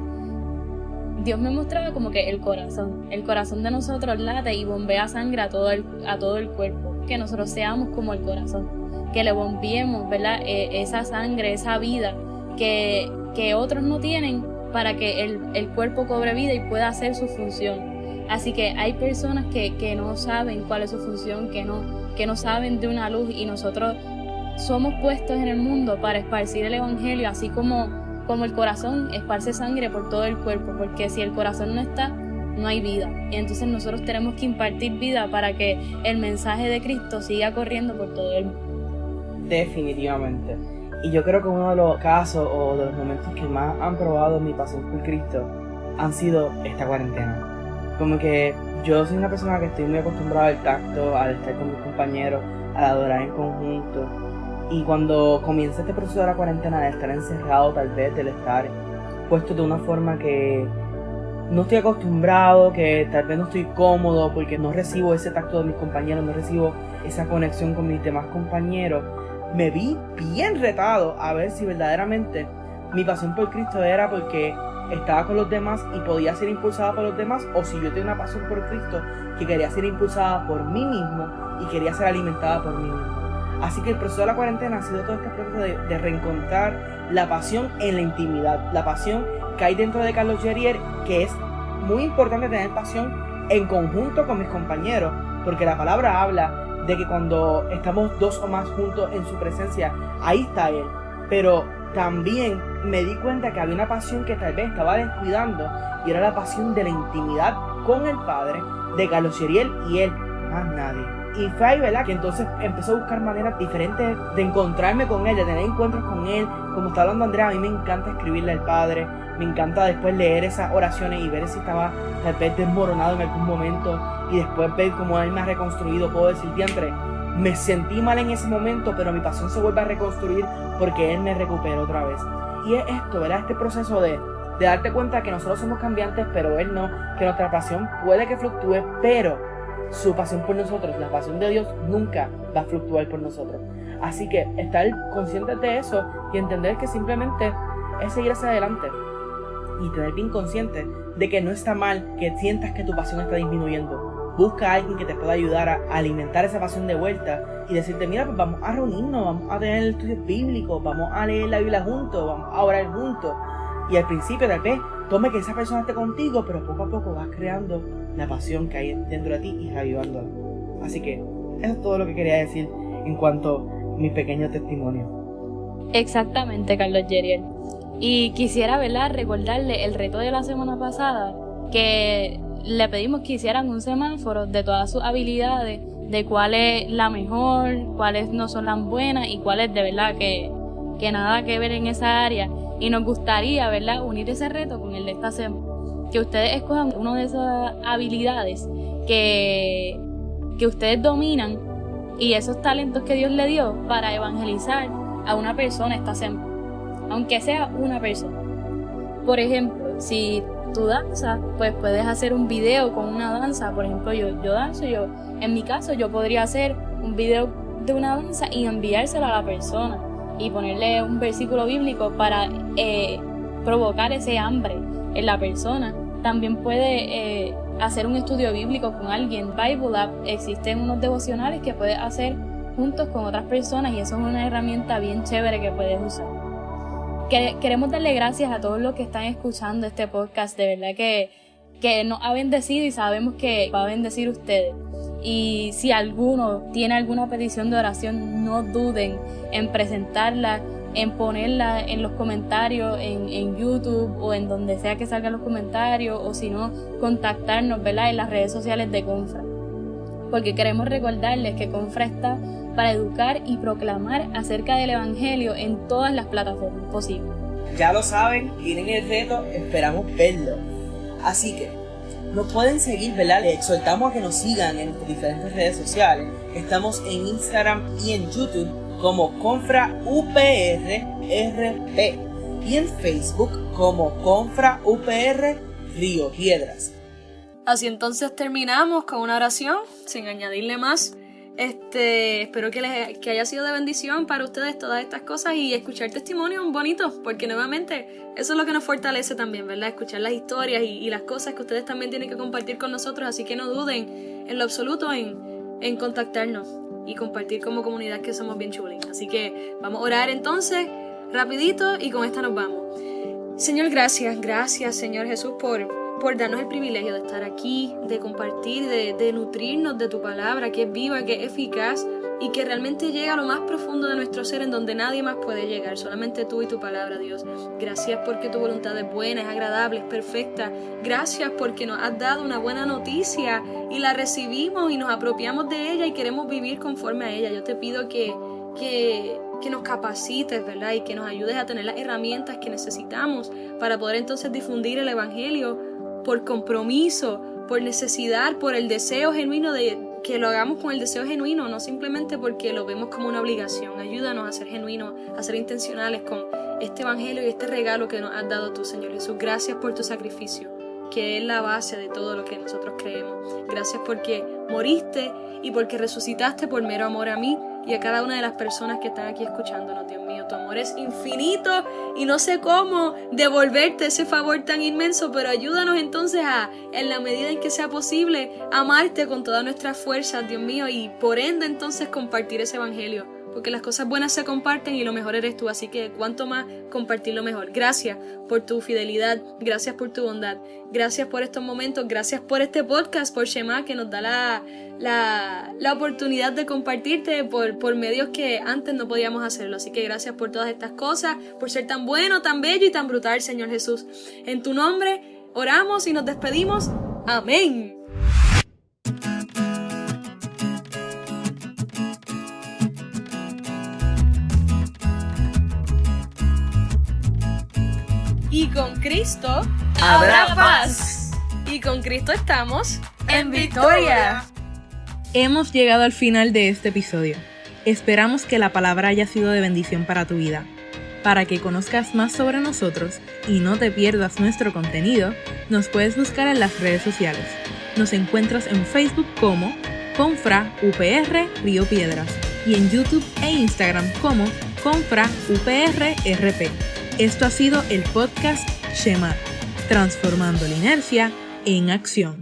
Dios me mostraba como que el corazón de nosotros late y bombea sangre a todo el cuerpo, que nosotros seamos como el corazón, que le bombeemos, ¿verdad? Esa sangre, esa vida que otros no tienen, para que el cuerpo cobre vida y pueda hacer su función. Así que hay personas que no saben cuál es su función, que no saben de una luz, y nosotros somos puestos en el mundo para esparcir el evangelio, así como el corazón esparce sangre por todo el cuerpo, porque si el corazón no está, no hay vida. Y entonces nosotros tenemos que impartir vida para que el mensaje de Cristo siga corriendo por todo el mundo. Definitivamente. Y yo creo que uno de los casos o de los momentos que más han probado mi pasión por Cristo han sido esta cuarentena. Como que yo soy una persona que estoy muy acostumbrada al tacto, al estar con mis compañeros, al adorar en conjunto. Y cuando comienza este proceso de la cuarentena, de estar encerrado tal vez, del estar puesto de una forma que no estoy acostumbrado, que tal vez no estoy cómodo porque no recibo ese tacto de mis compañeros, no recibo esa conexión con mis demás compañeros, me vi bien retado a ver si verdaderamente mi pasión por Cristo era porque estaba con los demás y podía ser impulsada por los demás, o si yo tenía una pasión por Cristo que quería ser impulsada por mí mismo y quería ser alimentada por mí mismo. Así que el proceso de la cuarentena ha sido todo este proceso de reencontrar la pasión en la intimidad, la pasión que hay dentro de Carlos Yeriel, que es muy importante tener pasión en conjunto con mis compañeros, porque la palabra habla de que cuando estamos dos o más juntos en su presencia, ahí está Él. Pero también me di cuenta que había una pasión que tal vez estaba descuidando, y era la pasión de la intimidad con el Padre, de Carlos Yeriel y Él, más nadie. Y fue ahí, ¿verdad?, que entonces empecé a buscar maneras diferentes de encontrarme con Él, de tener encuentros con Él. Como está hablando Andrea, a mí me encanta escribirle al Padre, me encanta después leer esas oraciones y ver si estaba tal vez desmoronado en algún momento, y después ver cómo Él me ha reconstruido. Puedo decir, diantre, me sentí mal en ese momento, pero mi pasión se vuelve a reconstruir porque Él me recuperó otra vez. Y es esto, ¿verdad?, este proceso de darte cuenta que nosotros somos cambiantes, pero Él no, que nuestra pasión puede que fluctúe, pero su pasión por nosotros, la pasión de Dios, nunca va a fluctuar por nosotros. Así que estar conscientes de eso y entender que simplemente es seguir hacia adelante y tener bien consciente de que no está mal que sientas que tu pasión está disminuyendo. Busca a alguien que te pueda ayudar a alimentar esa pasión de vuelta y decirte, mira, pues vamos a reunirnos, vamos a tener estudios bíblicos, vamos a leer la Biblia juntos, vamos a orar juntos. Y al principio tal vez tome que esa persona esté contigo, pero poco a poco vas creando la pasión que hay dentro de ti y reavivándola. Así que eso es todo lo que quería decir en cuanto a mi pequeño testimonio. Exactamente, Carlos Yeriel. Y quisiera, ¿verdad?, recordarle el reto de la semana pasada, que le pedimos que hicieran un semáforo de todas sus habilidades, de cuál es la mejor, cuáles no son las buenas y cuáles de verdad que nada que ver en esa área. Y nos gustaría, ¿verdad?, unir ese reto con el de esta semana. Que ustedes escojan una de esas habilidades que ustedes dominan y esos talentos que Dios le dio para evangelizar a una persona esta semana. Aunque sea una persona. Por ejemplo, si tú danzas, pues puedes hacer un video con una danza. Por ejemplo, yo danzo, en mi caso yo podría hacer un video de una danza y enviárselo a la persona y ponerle un versículo bíblico para provocar ese hambre en la persona. También puede hacer un estudio bíblico con alguien. Bible App, existen unos devocionales que puedes hacer juntos con otras personas y eso es una herramienta bien chévere que puedes usar. Queremos darle gracias a todos los que están escuchando este podcast, de verdad que nos ha bendecido y sabemos que va a bendecir a ustedes. Y si alguno tiene alguna petición de oración, no duden en presentarla, en ponerla en los comentarios, en YouTube o en donde sea que salgan los comentarios, o si no, contactarnos, ¿verdad?, en las redes sociales de Confra. Porque queremos recordarles que Confra está para educar y proclamar acerca del Evangelio en todas las plataformas posibles. Ya lo saben, tienen el reto, esperamos verlo. Así que nos pueden seguir, ¿verdad? Les exhortamos a que nos sigan en nuestras diferentes redes sociales. Estamos en Instagram y en YouTube como Confra UPR RP y en Facebook como Confra UPR Río Piedras. Así entonces terminamos con una oración, sin añadirle más. Espero que haya sido de bendición para ustedes todas estas cosas y escuchar testimonios bonitos, porque nuevamente eso es lo que nos fortalece también, ¿verdad? Escuchar las historias y las cosas que ustedes también tienen que compartir con nosotros, así que no duden en lo absoluto en contactarnos y compartir como comunidad, que somos bien chulín. Así que vamos a orar entonces rapidito y con esta nos vamos. Señor, gracias Señor Jesús por darnos el privilegio de estar aquí, de compartir, de nutrirnos de tu palabra, que es viva, que es eficaz y que realmente llega a lo más profundo de nuestro ser, en donde nadie más puede llegar, solamente tú y tu palabra, Dios. Gracias porque tu voluntad es buena, es agradable, es perfecta. Gracias porque nos has dado una buena noticia y la recibimos y nos apropiamos de ella y queremos vivir conforme a ella. Yo te pido que nos capacites, ¿verdad? Y que nos ayudes a tener las herramientas que necesitamos para poder entonces difundir el Evangelio por compromiso, por necesidad, por el deseo genuino de que lo hagamos con el deseo genuino, no simplemente porque lo vemos como una obligación. Ayúdanos a ser genuinos, a ser intencionales con este Evangelio y este regalo que nos has dado tú, Señor Jesús. Gracias por tu sacrificio, que es la base de todo lo que nosotros creemos. Gracias porque moriste y porque resucitaste por mero amor a mí y a cada una de las personas que están aquí escuchándonos, Dios mío. Tu amor es infinito y no sé cómo devolverte ese favor tan inmenso, pero ayúdanos entonces en la medida en que sea posible, amarte con todas nuestras fuerzas, Dios mío, y por ende entonces compartir ese Evangelio, porque las cosas buenas se comparten y lo mejor eres tú, así que cuanto más compartir lo mejor. Gracias por tu fidelidad, gracias por tu bondad, gracias por estos momentos, gracias por este podcast, por Shema, que nos da la oportunidad de compartirte por medios que antes no podíamos hacerlo. Así que gracias por todas estas cosas, por ser tan bueno, tan bello y tan brutal, Señor Jesús. En tu nombre oramos y nos despedimos. Amén. Y con Cristo habrá paz. Y con Cristo estamos en victoria. Hemos llegado al final de este episodio. Esperamos que la palabra haya sido de bendición para tu vida. Para que conozcas más sobre nosotros y no te pierdas nuestro contenido, nos puedes buscar en las redes sociales. Nos encuentras en Facebook como Confra UPR Río Piedras y en YouTube e Instagram como ConfraUPRRP. Esto ha sido el podcast Shema, transformando la inercia en acción.